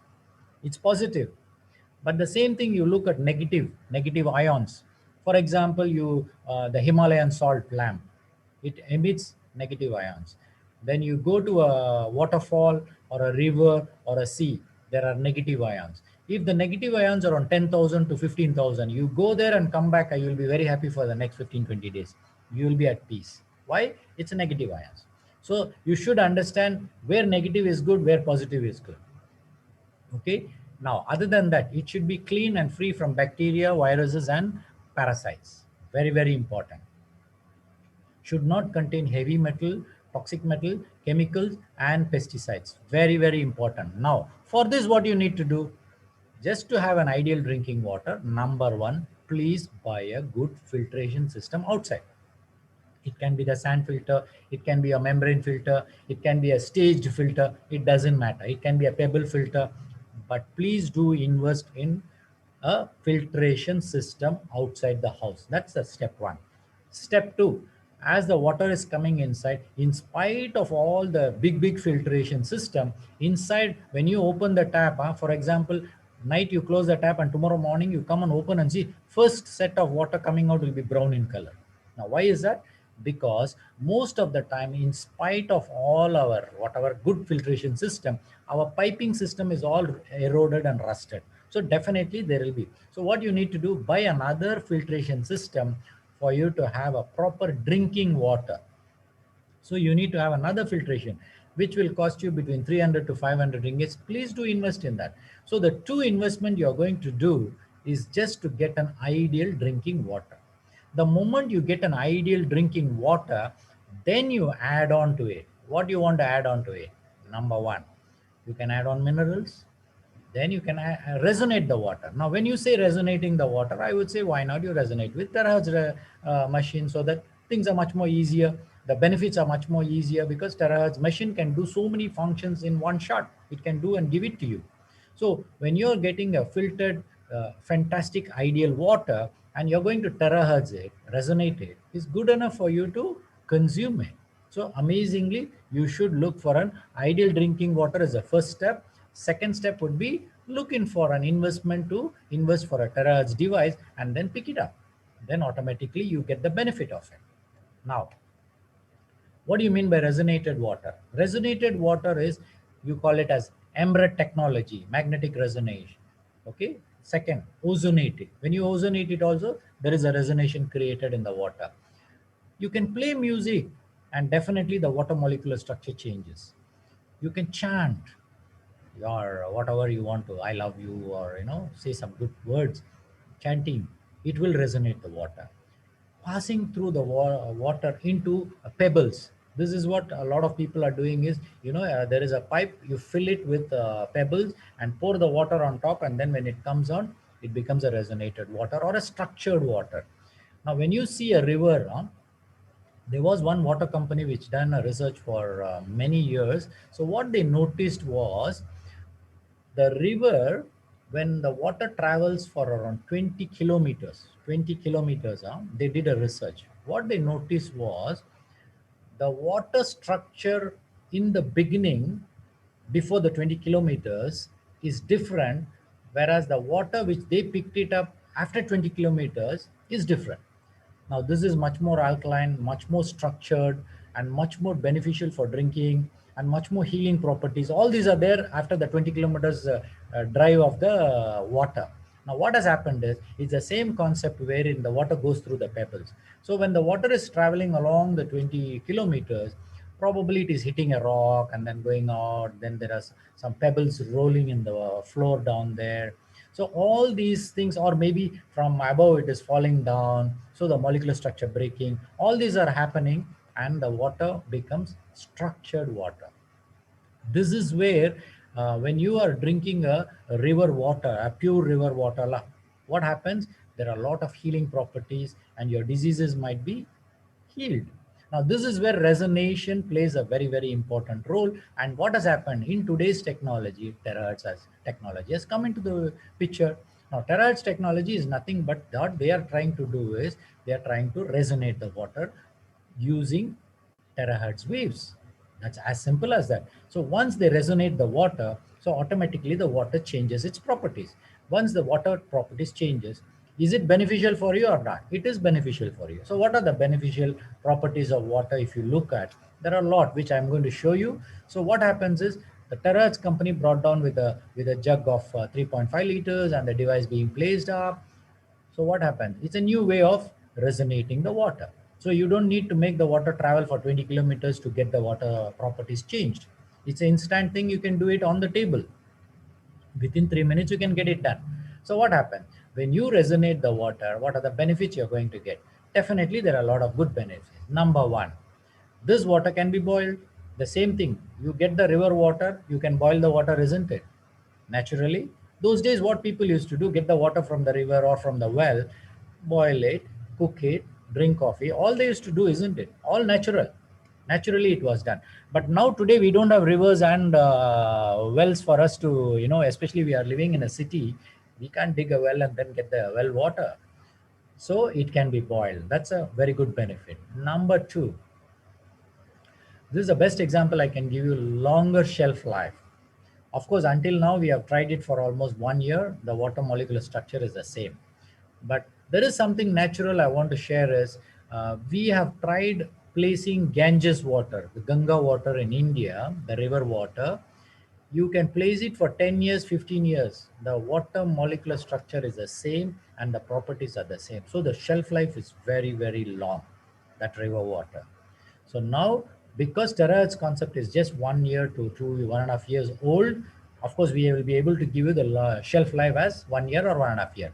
It's positive. But the same thing you look at negative ions. For example, the Himalayan salt lamp, it emits negative ions. Then you go to a waterfall or a river or a sea, there are negative ions. If the negative ions are on 10,000 to 15,000, you go there and come back, you will be very happy for the next 15, 20 days. You will be at peace. Why? It's a negative ions. So you should understand where negative is good, where positive is good. Okay. Now, other than that, it should be clean and free from bacteria, viruses, and parasites. Very important. Should not contain heavy metal, toxic metal, chemicals, and pesticides. Very important. Now, for this, what you need to do, just to have an ideal drinking water, number one, please buy a good filtration system outside. It can be the sand filter, it can be a membrane filter, it can be a staged filter, it doesn't matter. It can be a pebble filter, but please do invest in a filtration system outside the house. That's the step one. Step two, as the water is coming inside, in spite of all the big filtration system, inside when you open the tap, for example, night you close the tap and tomorrow morning you come and open and see first set of water coming out will be brown in color. Now, why is that? Because most of the time, in spite of all our whatever good filtration system, our piping system is all eroded and rusted. So definitely there will be. So what you need to do, buy another filtration system for you to have a proper drinking water. So you need to have another filtration, which will cost you between 300 to 500 ringgits. Please do invest in that. So the two investment you're going to do is just to get an ideal drinking water. The moment you get an ideal drinking water, then you add on to it. What do you want to add on to it? Number one, you can add on minerals. Then you can resonate the water. Now, when you say resonating the water, I would say, why not you resonate with terahertz machine, so that things are much more easier. The benefits are much more easier because terahertz machine can do so many functions in one shot. It can do and give it to you. So when you're getting a filtered, fantastic, ideal water, and you're going to terahertz it, resonate it, is good enough for you to consume it. So amazingly, you should look for an ideal drinking water as a first step. Second step would be looking for an investment to invest for a terahertz device and then pick it up. Then automatically you get the benefit of it. Now, what do you mean by resonated water? Resonated water is, you call it as EMRET technology, magnetic resonance. Okay. Second, ozonate it. When you ozonate it also, there is a resonation created in the water. You can play music and definitely the water molecular structure changes. You can chant your whatever you want to, I love you, or say some good words, chanting, it will resonate the water. Passing through the water into pebbles. This is what a lot of people are doing is, there is a pipe, you fill it with pebbles and pour the water on top, and then when it comes on, it becomes a resonated water or a structured water. Now, when you see a river, there was one water company which done a research for many years. So what they noticed was the river, when the water travels for around 20 kilometers, they did a research. What they noticed was the water structure in the beginning, before the 20 kilometers, is different, whereas the water which they picked it up after 20 kilometers is different. Now, this is much more alkaline, much more structured, and much more beneficial for drinking, and much more healing properties. All these are there after the 20 kilometers drive of the water. Now, what has happened is, it's the same concept wherein the water goes through the pebbles. So when the water is traveling along the 20 kilometers, probably it is hitting a rock and then going out. Then there are some pebbles rolling in the floor down there. So all these things, or maybe from above it is falling down, so the molecular structure breaking, all these are happening, and the water becomes structured water. This is where when you are drinking a river water, a pure river water, what happens? There are a lot of healing properties, and your diseases might be healed. Now, this is where resonation plays a very, very important role. And what has happened in today's technology, terahertz as technology has come into the picture. Now, terahertz technology is nothing but what they are trying to do is, they are trying to resonate the water using terahertz waves. That's as simple as that. So once they resonate the water, so automatically the water changes its properties. Once the water properties changes, is it beneficial for you or not? It is beneficial for you. So what are the beneficial properties of water? If you look at, there are a lot which I'm going to show you. So what happens is, the terahertz company brought down with a jug of 3.5 liters and the device being placed up. So what happens? It's a new way of resonating the water. So you don't need to make the water travel for 20 kilometers to get the water properties changed. It's an instant thing. You can do it on the table. Within 3 minutes, you can get it done. So what happens? When you resonate the water, what are the benefits you're going to get? Definitely, there are a lot of good benefits. Number one, this water can be boiled. The same thing. You get the river water, you can boil the water, isn't it? Naturally, those days what people used to do, get the water from the river or from the well, boil it, cook it, drink coffee. All they used to do, isn't it? All natural. Naturally it was done. But now today we don't have rivers and wells for us to, especially we are living in a city, we can't dig a well and then get the well water. So it can be boiled. That's a very good benefit. Number two, this is the best example I can give you: longer shelf life. Of course, until now, we have tried it for almost 1 year. The water molecular structure is the same. But there is something natural I want to share is, we have tried placing Ganges water, the Ganga water in India, the river water. You can place it for 10 years, 15 years. The water molecular structure is the same and the properties are the same. So the shelf life is very, very long, that river water. So now, because terahertz concept is just 1 year to 1.5 years old, of course, we will be able to give you the shelf life as 1 year or 1.5 year.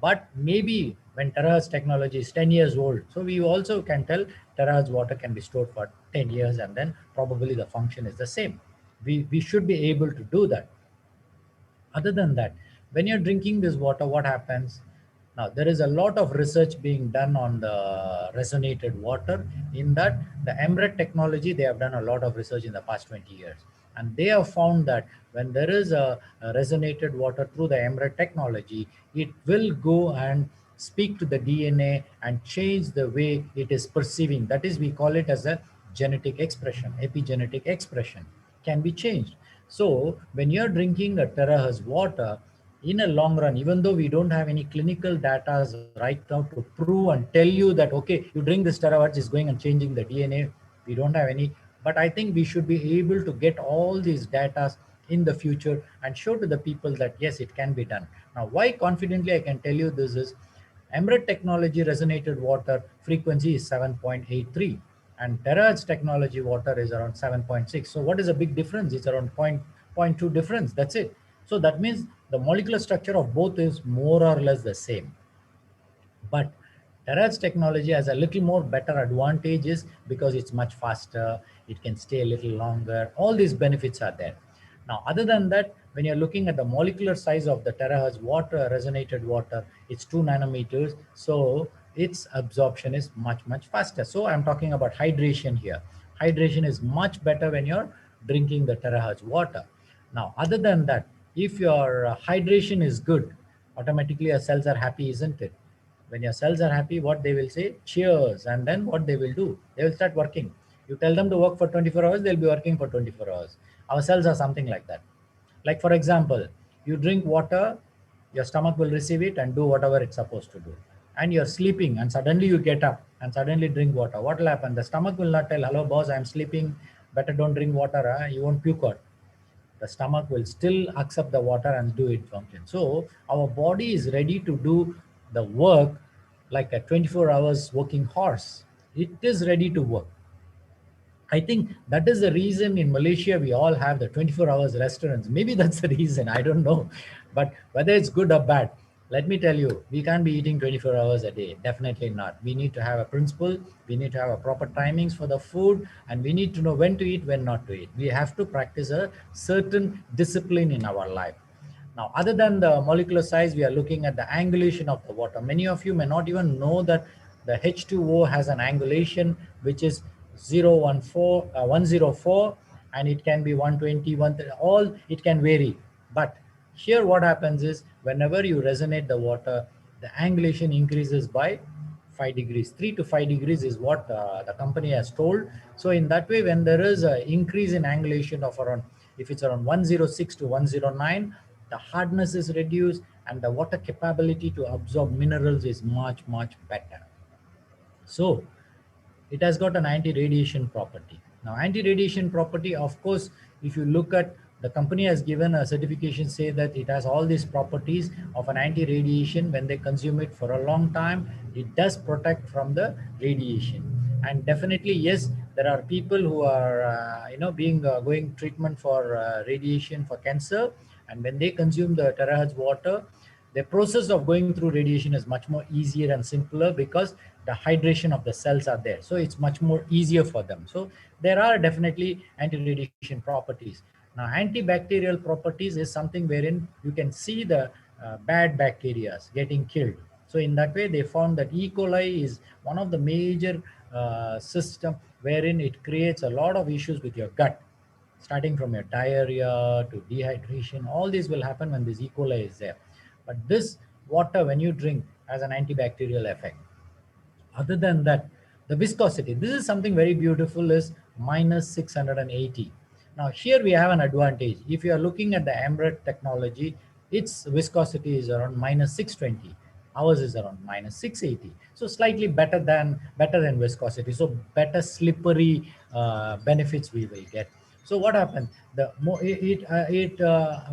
But maybe when terahertz technology is 10 years old, so we also can tell terahertz water can be stored for 10 years and then probably the function is the same. We should be able to do that. Other than that, when you're drinking this water, what happens? Now, there is a lot of research being done on the resonated water. In that, the 𝗪𝗏 technology, they have done a lot of research in the past 20 years. And they have found that when there is a resonated water through the 𝗪𝗏 technology, it will go and speak to the DNA and change the way it is perceiving. That is, we call it as a genetic expression, epigenetic expression can be changed. So when you're drinking a terahertz water, in a long run, even though we don't have any clinical data right now to prove and tell you that, okay, you drink this terahertz is going and changing the DNA, we don't have any. But I think we should be able to get all these data in the future and show to the people that, yes, it can be done. Now, why confidently I can tell you this is, 𝗪𝗏 technology resonated water frequency is 7.83. and terahertz technology water is around 7.6. So what is a big difference? It's around 0.2 difference. That's it. So that means the molecular structure of both is more or less the same. But terahertz technology has a little more better advantages because it's much faster, it can stay a little longer. All these benefits are there. Now, other than that, when you're looking at the molecular size of the terahertz water, resonated water, it's 2 nanometers. So its absorption is much, much faster. So I'm talking about hydration here. Hydration is much better when you're drinking the terahertz water. Now, other than that, if your hydration is good, automatically your cells are happy, isn't it? When your cells are happy, what they will say? Cheers. And then what they will do? They will start working. You tell them to work for 24 hours, they'll be working for 24 hours. Our cells are something like that. Like, for example, you drink water, your stomach will receive it and do whatever it's supposed to do. And you're sleeping and suddenly you get up and suddenly drink water. What will happen? The stomach will not tell, hello boss, I'm sleeping, better don't drink water, huh? You won't puke out. The stomach will still accept the water and do its function. So our body is ready to do the work like a 24 hours working horse. It is ready to work. I think that is the reason in Malaysia we all have the 24 hours restaurants. Maybe that's the reason, I don't know. But whether it's good or bad, let me tell you, we can't be eating 24 hours a day. Definitely not. We need to have a principle. We need to have a proper timings for the food, and we need to know when to eat, when not to eat. We have to practice a certain discipline in our life. Now, other than the molecular size, we are looking at the angulation of the water. Many of you may not even know that the H2O has an angulation which is 104, and it can be 120, 130, all it can vary. But here what happens is whenever you resonate the water, the angulation increases by 5 degrees. 3 to 5 degrees is what the company has told. So in that way, when there is an increase in angulation of around, if it's around 106 to 109, the hardness is reduced and the water capability to absorb minerals is much, much better. So it has got an anti-radiation property. Now, anti-radiation property, of course, if you look at, the company has given a certification say that it has all these properties of an anti-radiation. When they consume it for a long time, it does protect from the radiation. And definitely, yes, there are people who are, going treatment for radiation for cancer. And when they consume the terahertz water, the process of going through radiation is much more easier and simpler because the hydration of the cells are there. So it's much more easier for them. So there are definitely anti-radiation properties. Now, antibacterial properties is something wherein you can see the bad bacteria getting killed. So in that way, they found that E. coli is one of the major system wherein it creates a lot of issues with your gut, starting from your diarrhea to dehydration. All these will happen when this E. coli is there. But this water, when you drink, has an antibacterial effect. Other than that, the viscosity, this is something very beautiful, is minus 680. Now here we have an advantage. If you are looking at the Emret technology, its viscosity is around minus 620. Ours is around minus 680. So slightly better than viscosity. So better slippery benefits we will get. So what happens? The more it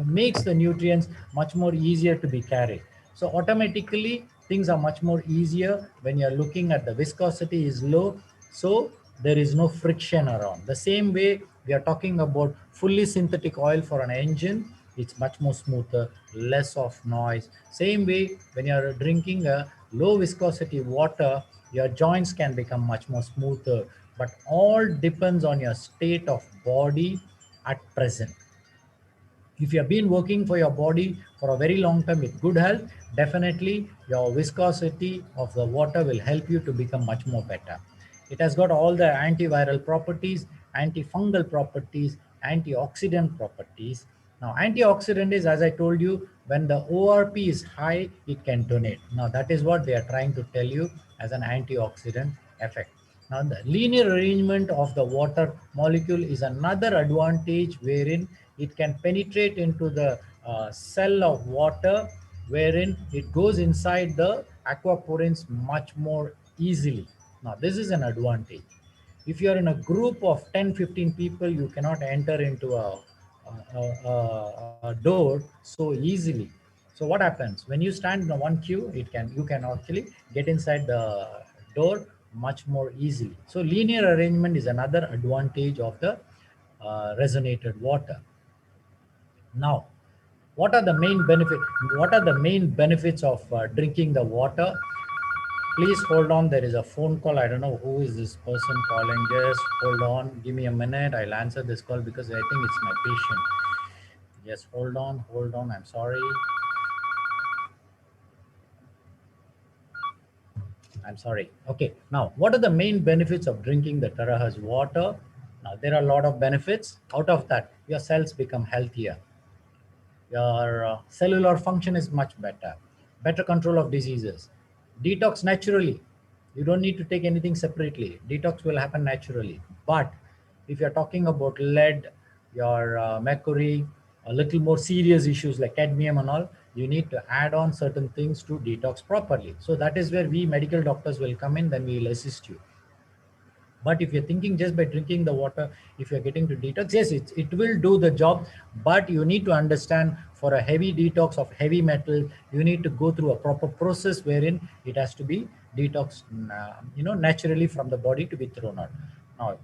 makes the nutrients much more easier to be carried. So automatically things are much more easier when you're looking at the viscosity is low. So there is no friction around. The same way we are talking about fully synthetic oil for an engine, it's much more smoother, less of noise. Same way when you're drinking a low viscosity water, your joints can become much more smoother. But all depends on your state of body at present. If you have been working for your body for a very long time with good health, definitely your viscosity of the water will help you to become much more better. It has got all the antiviral properties, antifungal properties, antioxidant properties. Now, antioxidant is, as I told you, when the ORP is high, it can donate. Now, that is what they are trying to tell you as an antioxidant effect. Now, the linear arrangement of the water molecule is another advantage wherein it can penetrate into the cell of water, wherein it goes inside the aquaporins much more easily. Now, this is an advantage. If you are in a group of 10-15 people, you cannot enter into a door so easily. So what happens when you stand in one queue? You can actually get inside the door much more easily. So linear arrangement is another advantage of the resonated water. Now, what are the main benefits? What are the main benefits of drinking the water? Please hold on. There is a phone call. I don't know who is this person calling. Just hold on. Give me a minute. I'll answer this call because I think it's my patient. Just hold on. Hold on. I'm sorry. I'm sorry. Okay. Now, what are the main benefits of drinking the 𝗪𝗪 water? Now, there are a lot of benefits. Out of that, your cells become healthier. Your cellular function is much better. Better control of diseases. Detox naturally. You don't need to take anything separately. Detox will happen naturally. But if you're talking about lead, your mercury, a little more serious issues like cadmium and all, you need to add on certain things to detox properly. So that is where we medical doctors will come in, then we will assist you. But if you're thinking just by drinking the water, if you're getting to detox, yes, it will do the job, but you need to understand for a heavy detox of heavy metal, you need to go through a proper process wherein it has to be detoxed, naturally from the body to be thrown out. Now,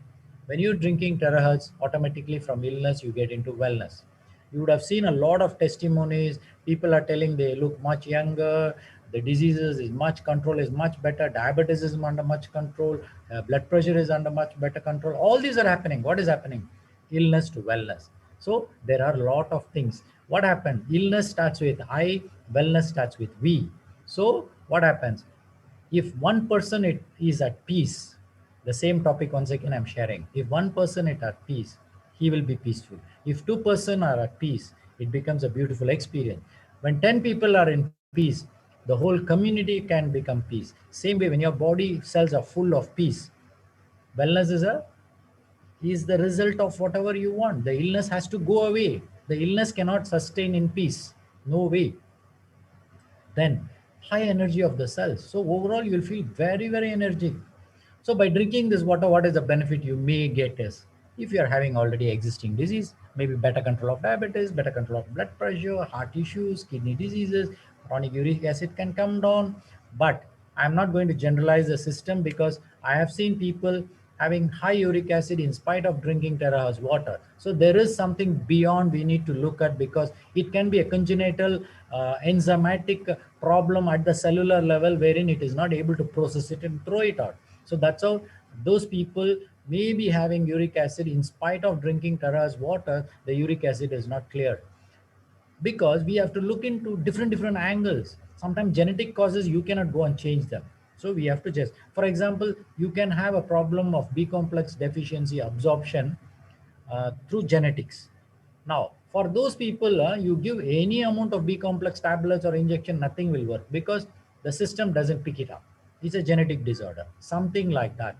when you're drinking 𝗪𝗪, automatically from illness, you get into wellness. You would have seen a lot of testimonies. People are telling they look much younger. The diseases is much control, is much better. Diabetes is under much control. Blood pressure is under much better control. All these are happening. What is happening? Illness to wellness. So there are a lot of things. What happened? Illness starts with I, wellness starts with we. So what happens? If one person is at peace, the same topic once again I'm sharing. If one person is at peace, he will be peaceful. If two person are at peace, it becomes a beautiful experience. When 10 people are in peace, the whole community can become peace. Same way, when your body cells are full of peace, wellness is the result of whatever you want. The illness has to go away. The illness cannot sustain in peace. No way. Then high energy of the cells. So overall, you'll feel very, very energetic. So by drinking this water, what is the benefit you may get is, if you are having already existing disease, maybe better control of diabetes, better control of blood pressure, heart issues, kidney diseases, chronic uric acid can come down. But I'm not going to generalize the system because I have seen people having high uric acid in spite of drinking 𝗪𝗪 water. So there is something beyond we need to look at, because it can be a congenital enzymatic problem at the cellular level wherein it is not able to process it and throw it out. So that's how those people may be having uric acid in spite of drinking 𝗪𝗪 water, the uric acid is not cleared. Because we have to look into different angles. Sometimes genetic causes, you cannot go and change them. So we have to just, for example, you can have a problem of B complex deficiency absorption through genetics. Now, for those people, you give any amount of B complex tablets or injection, nothing will work because the system doesn't pick it up. It's a genetic disorder, something like that.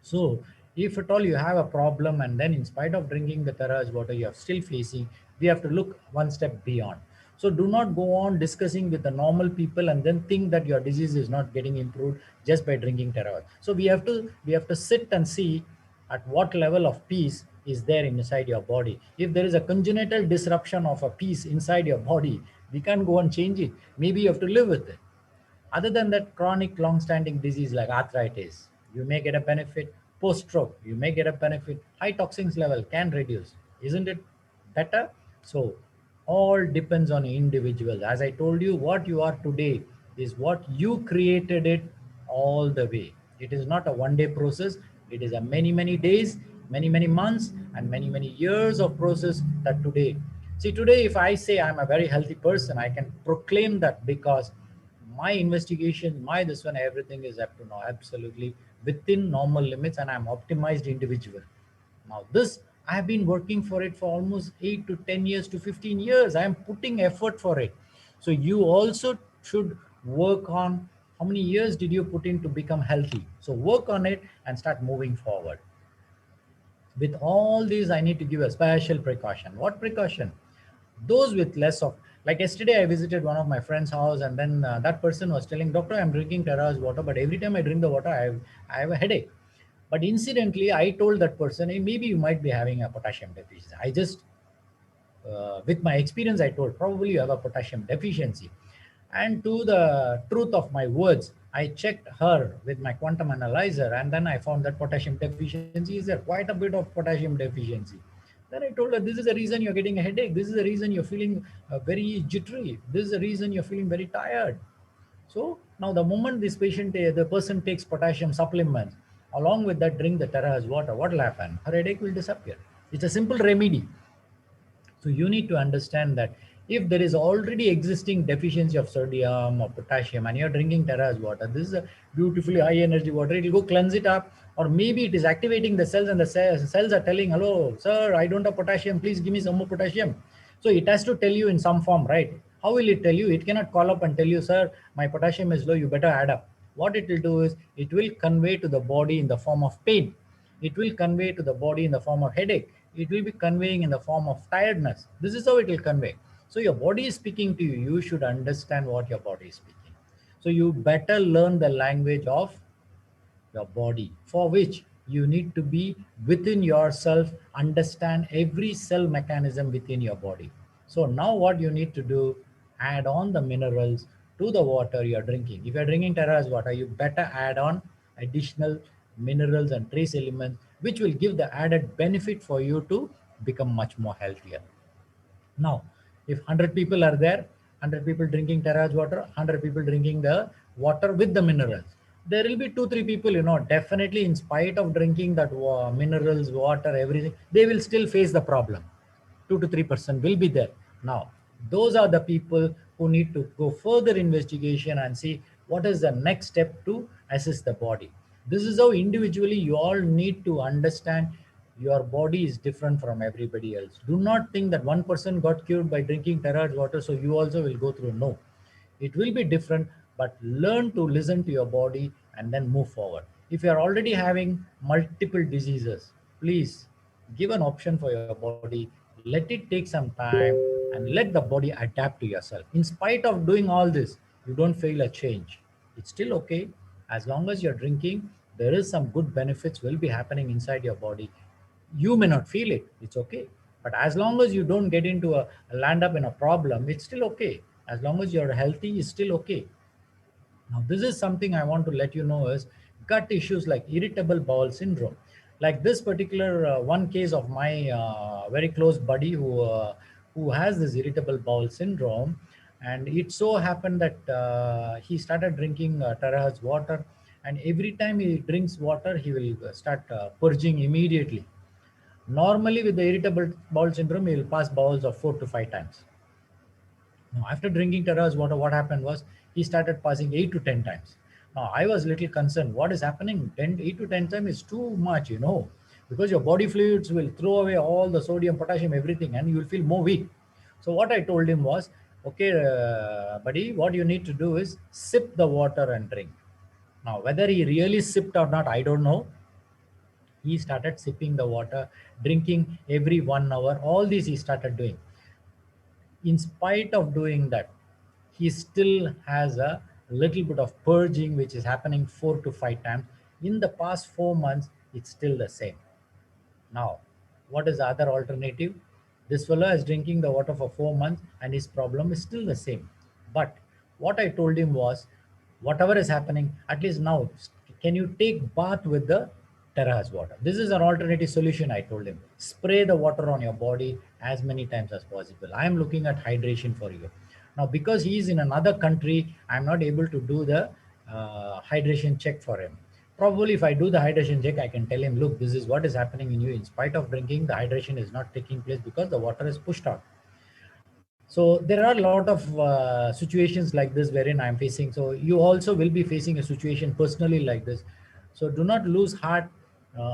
So if at all you have a problem and then in spite of drinking the 𝗪𝗪 water, you are still facing, we have to look one step beyond. So do not go on discussing with the normal people and then think that your disease is not getting improved just by drinking 𝗪𝗪. So we have to sit and see at what level of peace is there inside your body. If there is a congenital disruption of a peace inside your body, we can't go and change it. Maybe you have to live with it. Other than that, chronic long-standing disease like arthritis, you may get a benefit. Post-stroke, you may get a benefit. High toxins level can reduce. Isn't it better? So all depends on individuals. As I told you, what you are today is what you created it all the way. It is not a one-day process. It is a many days, many months, and many years of process that today. See, today, if I say I'm a very healthy person, I can proclaim that because my investigation, my this one, everything is up to now absolutely within normal limits, and I'm optimized individual. Now this, I have been working for it for almost 8 to 10 years to 15 years. I am putting effort for it. So you also should work on how many years did you put in to become healthy. So work on it and start moving forward. With all these, I need to give a special precaution. What precaution? Those with less of, like yesterday I visited one of my friend's house, and then that person was telling, doctor, I'm drinking 𝗪𝗪 water, but every time I drink the water, I have a headache. But incidentally, I told that person, hey, maybe you might be having a potassium deficiency. With my experience, I told, probably you have a potassium deficiency. And to the truth of my words, I checked her with my quantum analyzer, and then I found that potassium deficiency is there, quite a bit of potassium deficiency. Then I told her, this is the reason you're getting a headache. This is the reason you're feeling very jittery. This is the reason you're feeling very tired. So now the moment this patient, the person takes potassium supplements, along with that drink the 𝗓𝗏 water, what will happen? Her headache will disappear. It's a simple remedy. So you need to understand that if there is already existing deficiency of sodium or potassium and you're drinking 𝗓𝗏 water, this is a beautifully high energy water, it will go cleanse it up, or maybe it is activating the cells and the cells are telling, hello, sir, I don't have potassium, please give me some more potassium. So it has to tell you in some form, right? How will it tell you? It cannot call up and tell you, sir, my potassium is low, you better add up. What it will do is it will convey to the body in the form of pain. It will convey to the body in the form of headache. It will be conveying in the form of tiredness. This is how it will convey. So your body is speaking to you. You should understand what your body is speaking. So you better learn the language of your body, for which you need to be within yourself, understand every cell mechanism within your body. So now what you need to do, add on the minerals to the water you're drinking. If you're drinking 𝗓𝗏 water, you better add on additional minerals and trace elements, which will give the added benefit for you to become much more healthier. Now, if 100 people are there, 100 people drinking 𝗓𝗏 water, 100 people drinking the water with the minerals, there will be 2-3 people, definitely in spite of drinking that minerals, water, everything, they will still face the problem. 2 to 3% will be there. Now, those are the people who need to go further investigation and see what is the next step to assess the body. This is how individually you all need to understand your body is different from everybody else. Do not think that one person got cured by drinking 𝗓𝗏 water, so you also will go through. No, it will be different, but learn to listen to your body and then move forward. If you are already having multiple diseases, please give an option for your body, let it take some time, and let the body adapt to yourself. In spite of doing all this, you don't feel a change. It's still okay. As long as you're drinking, there is some good benefits will be happening inside your body. You may not feel it, it's okay. But as long as you don't get into a land up in a problem, it's still okay. As long as you're healthy, it's still okay. Now, this is something I want to let you know is gut issues like irritable bowel syndrome. Like this particular one case of my very close buddy who has this irritable bowel syndrome, and it so happened that he started drinking 𝗓𝗏 water, and every time he drinks water, he will start purging immediately. Normally, with the irritable bowel syndrome, he will pass bowels of 4 to 5 times. Now, after drinking 𝗓𝗏 water, what happened was he started passing 8 to 10 times. Now, I was a little concerned. What is happening? 8 to 10 times is too much, because your body fluids will throw away all the sodium, potassium, everything, and you will feel more weak. So what I told him was, okay, buddy, what you need to do is sip the water and drink. Now, whether he really sipped or not, I don't know. He started sipping the water, drinking every 1 hour. All this he started doing. In spite of doing that, he still has a little bit of purging, which is happening 4 to 5 times. In the past 4 months, it's still the same. Now, what is the other alternative? This fellow is drinking the water for 4 months and his problem is still the same. But what I told him was, whatever is happening, at least now, can you take bath with the 𝗓𝗏 water? This is an alternative solution, I told him. Spray the water on your body as many times as possible. I am looking at hydration for you. Now, because he is in another country, I'm not able to do the hydration check for him. Probably if I do the hydration check, I can tell him, look, this is what is happening in you. In spite of drinking, the hydration is not taking place because the water is pushed out. So there are a lot of situations like this wherein I'm facing. So you also will be facing a situation personally like this. So do not lose heart.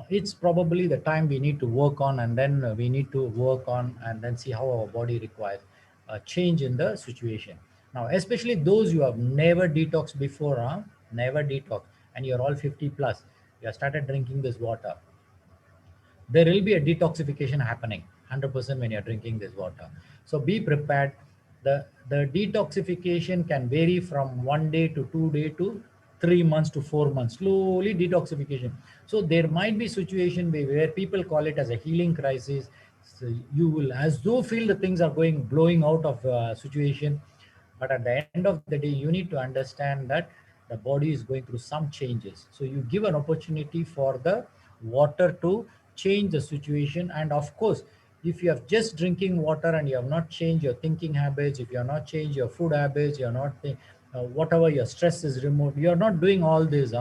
It's probably the time we need to work on, and then we need to work on and then see how our body requires a change in the situation. Now, especially those who have never detoxed before, never detox, and you're all 50 plus, you have started drinking this water, there will be a detoxification happening 100% when you're drinking this water. So be prepared. The detoxification can vary from 1 day to 2 day to 3 months to 4 months, slowly detoxification. So there might be situation where people call it as a healing crisis. So you will as though feel the things are blowing out of situation. But at the end of the day, you need to understand that the body is going through some changes. So you give an opportunity for the water to change the situation. And of course, if you have just drinking water and you have not changed your thinking habits, if you have not changed your food habits, you're not whatever, your stress is removed, you're not doing all this,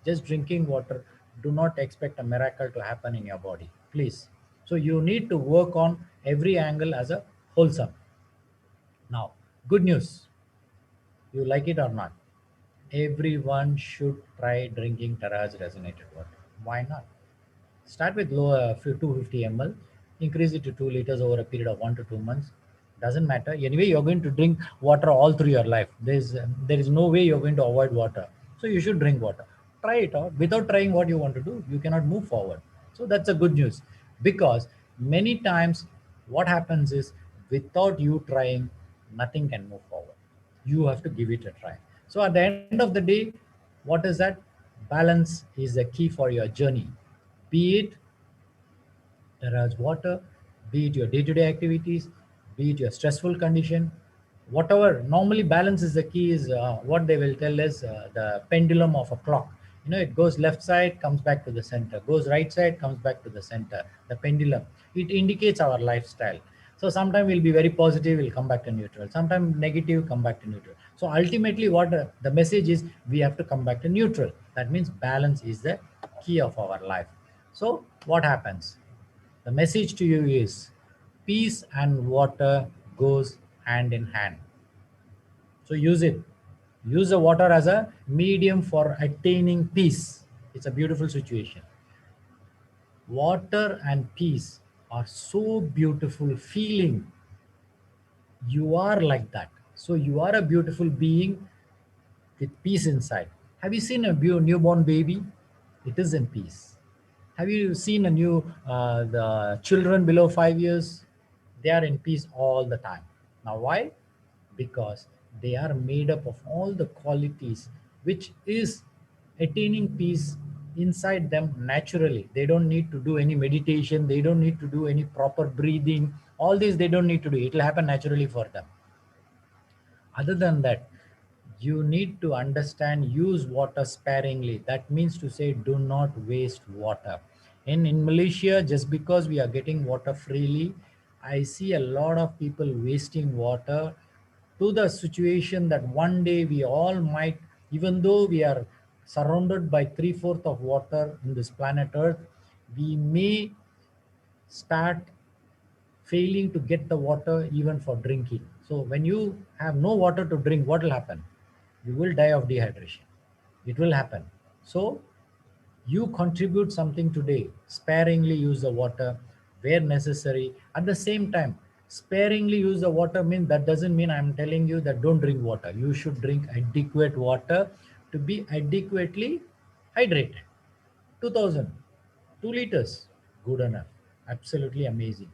just drinking water, do not expect a miracle to happen in your body, please. So you need to work on every angle as a wholesome. Now, good news, you like it or not, everyone should try drinking 𝗪𝗏 resonated water. Why not? Start with low 250 ml, increase it to 2 liters over a period of 1 to 2 months. Doesn't matter. Anyway, you're going to drink water all through your life. There is no way you're going to avoid water. So you should drink water. Try it out. Without trying what you want to do, you cannot move forward. So that's a good news, because many times what happens is, without you trying, nothing can move forward. You have to give it a try. So at the end of the day, what is that? Balance is the key for your journey. Be it 𝗪𝗏 water, be it your day-to-day activities, be it your stressful condition, whatever. Normally, balance is the key. Is what they will tell us, the pendulum of a clock. You know, it goes left side, comes back to the center, goes right side, comes back to the center. The pendulum. It indicates our lifestyle. So sometimes we'll be very positive, we'll come back to neutral. Sometimes negative, come back to neutral. So ultimately, what the message is, we have to come back to neutral. That means balance is the key of our life. So what happens? The message to you is, peace and water goes hand in hand. So use it. Use the water as a medium for attaining peace. It's a beautiful situation. Water and peace are so beautiful feeling. You are like that. So you are a beautiful being with peace inside. Have you seen a newborn baby? It is in peace. Have you seen the children below 5 years? They are in peace all the time. Now, why? Because they are made up of all the qualities which is attaining peace inside them naturally. They don't need to do any meditation. They don't need to do any proper breathing. All this they don't need to do. It will happen naturally for them. Other than that, you need to understand, use water sparingly. That means to say, do not waste water. In Malaysia, just because we are getting water freely, I see a lot of people wasting water, to the situation that one day we all might, even though we are surrounded by 3/4 of water in this planet Earth, we may start failing to get the water even for drinking. So when you have no water to drink, what will happen? You will die of dehydration. It will happen. So you contribute something today. Sparingly use the water where necessary. At the same time, sparingly use the water means, that doesn't mean I'm telling you that don't drink water. You should drink adequate water to be adequately hydrated. 2000, 2 liters, good enough. Absolutely amazing.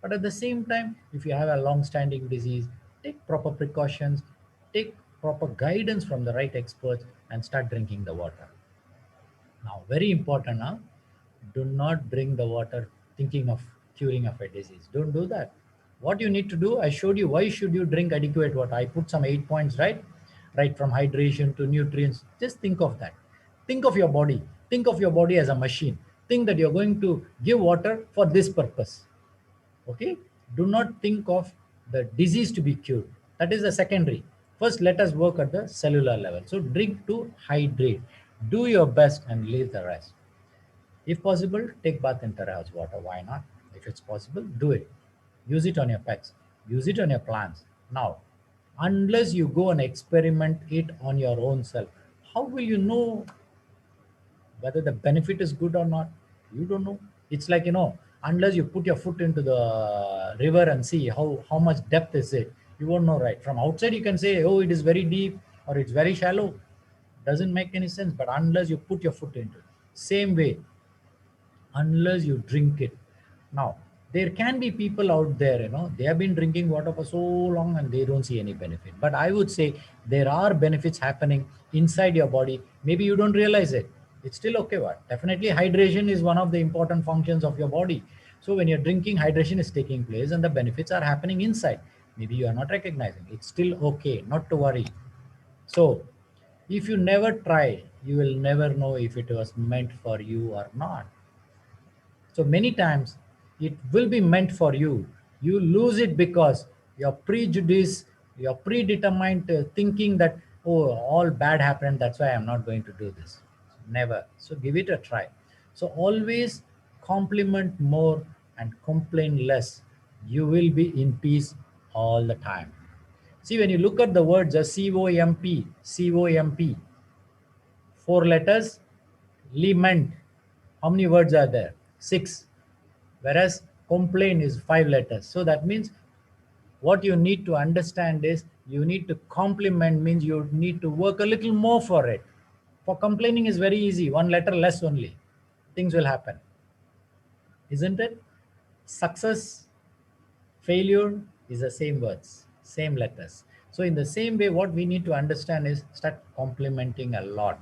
But at the same time, if you have a long-standing disease, take proper precautions, take proper guidance from the right experts, and start drinking the water. Now, very important, huh? Do not drink the water thinking of curing of a disease. Don't do that. What you need to do, I showed you why should you drink adequate water. I put some 8 points, right? Right from hydration to nutrients. Just think of that. Think of your body. Think of your body as a machine. Think that you're going to give water for this purpose. Okay? Do not think of the disease to be cured. That is the secondary. First, let us work at the cellular level. So drink to hydrate. Do your best and leave the rest. If possible, take bath in 𝗪𝗏 water. Why not? If it's possible, do it. Use it on your pets. Use it on your plants. Now, unless you go and experiment it on your own self, how will you know whether the benefit is good or not? You don't know. It's like, unless you put your foot into the river and see how much depth is it, you won't know, right? From outside, you can say, oh, it is very deep or it's very shallow. Doesn't make any sense. But unless you put your foot into it, same way, unless you drink it. Now, there can be people out there, they have been drinking water for so long and they don't see any benefit. But I would say there are benefits happening inside your body. Maybe you don't realize it. It's still okay. What? Definitely hydration is one of the important functions of your body. So when you're drinking, hydration is taking place and the benefits are happening inside. Maybe you are not recognizing. It's still okay, not to worry. So if you never try, you will never know if it was meant for you or not. So many times it will be meant for you. You lose it because your prejudice, your predetermined thinking that, oh, all bad happened, that's why I'm not going to do this. Never. So give it a try. So always compliment more and complain less. You will be in peace all the time. See, when you look at the words COMP, COMP, 4 letters, lament. How many words are there? 6. Whereas complain is 5 letters. So that means what you need to understand is you need to compliment means you need to work a little more for it. For complaining is very easy, 1 letter less only. Things will happen. Isn't it? Success, failure is the same words, same letters. So in the same way, what we need to understand is start complimenting a lot.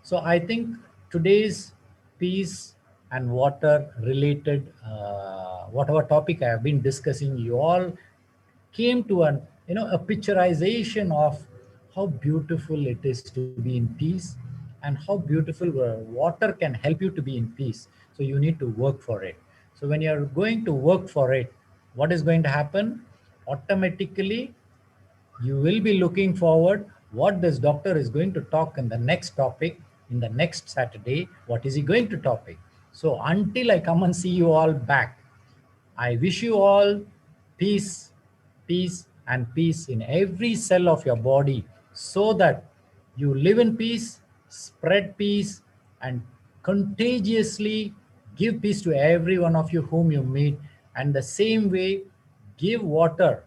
So I think today's peace and water related, whatever topic I have been discussing, you all came to an, a picturization of how beautiful it is to be in peace and how beautiful water can help you to be in peace. So you need to work for it. So when you're going to work for it, what is going to happen? Automatically you will be looking forward what this doctor is going to talk in the next topic, in the next Saturday. What is he going to topic? So until I come and see you all back, I wish you all peace, peace, and peace in every cell of your body so that you live in peace, spread peace, and contagiously give peace to every one of you whom you meet. And the same way, give water,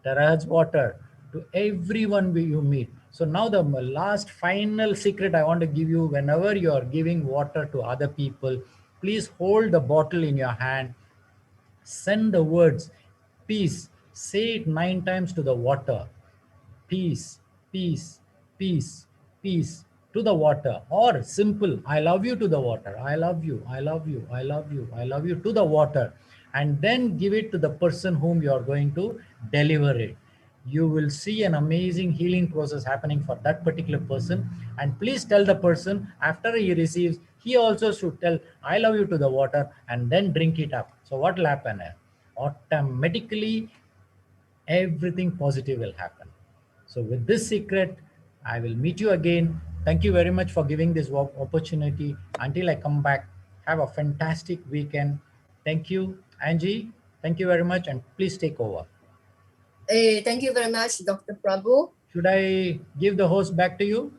𝗘𝗔𝗦𝗧 water, to everyone you meet. So now the last final secret I want to give you: whenever you are giving water to other people, please hold the bottle in your hand. Send the words peace. Say it 9 times to the water. Peace, peace, peace, peace to the water. Or simple, I love you to the water. I love you, I love you, I love you, I love you to the water. And then give it to the person whom you are going to deliver it. You will see an amazing healing process happening for that particular person. And please tell the person after he receives, he also should tell, I love you to the water, and then drink it up. So what will happen? Automatically, everything positive will happen. So with this secret, I will meet you again. Thank you very much for giving this opportunity. Until I come back, have a fantastic weekend. Thank you, Angie. Thank you very much, and please take over. Thank you very much, Dr. Prabhu. Should I give the host back to you?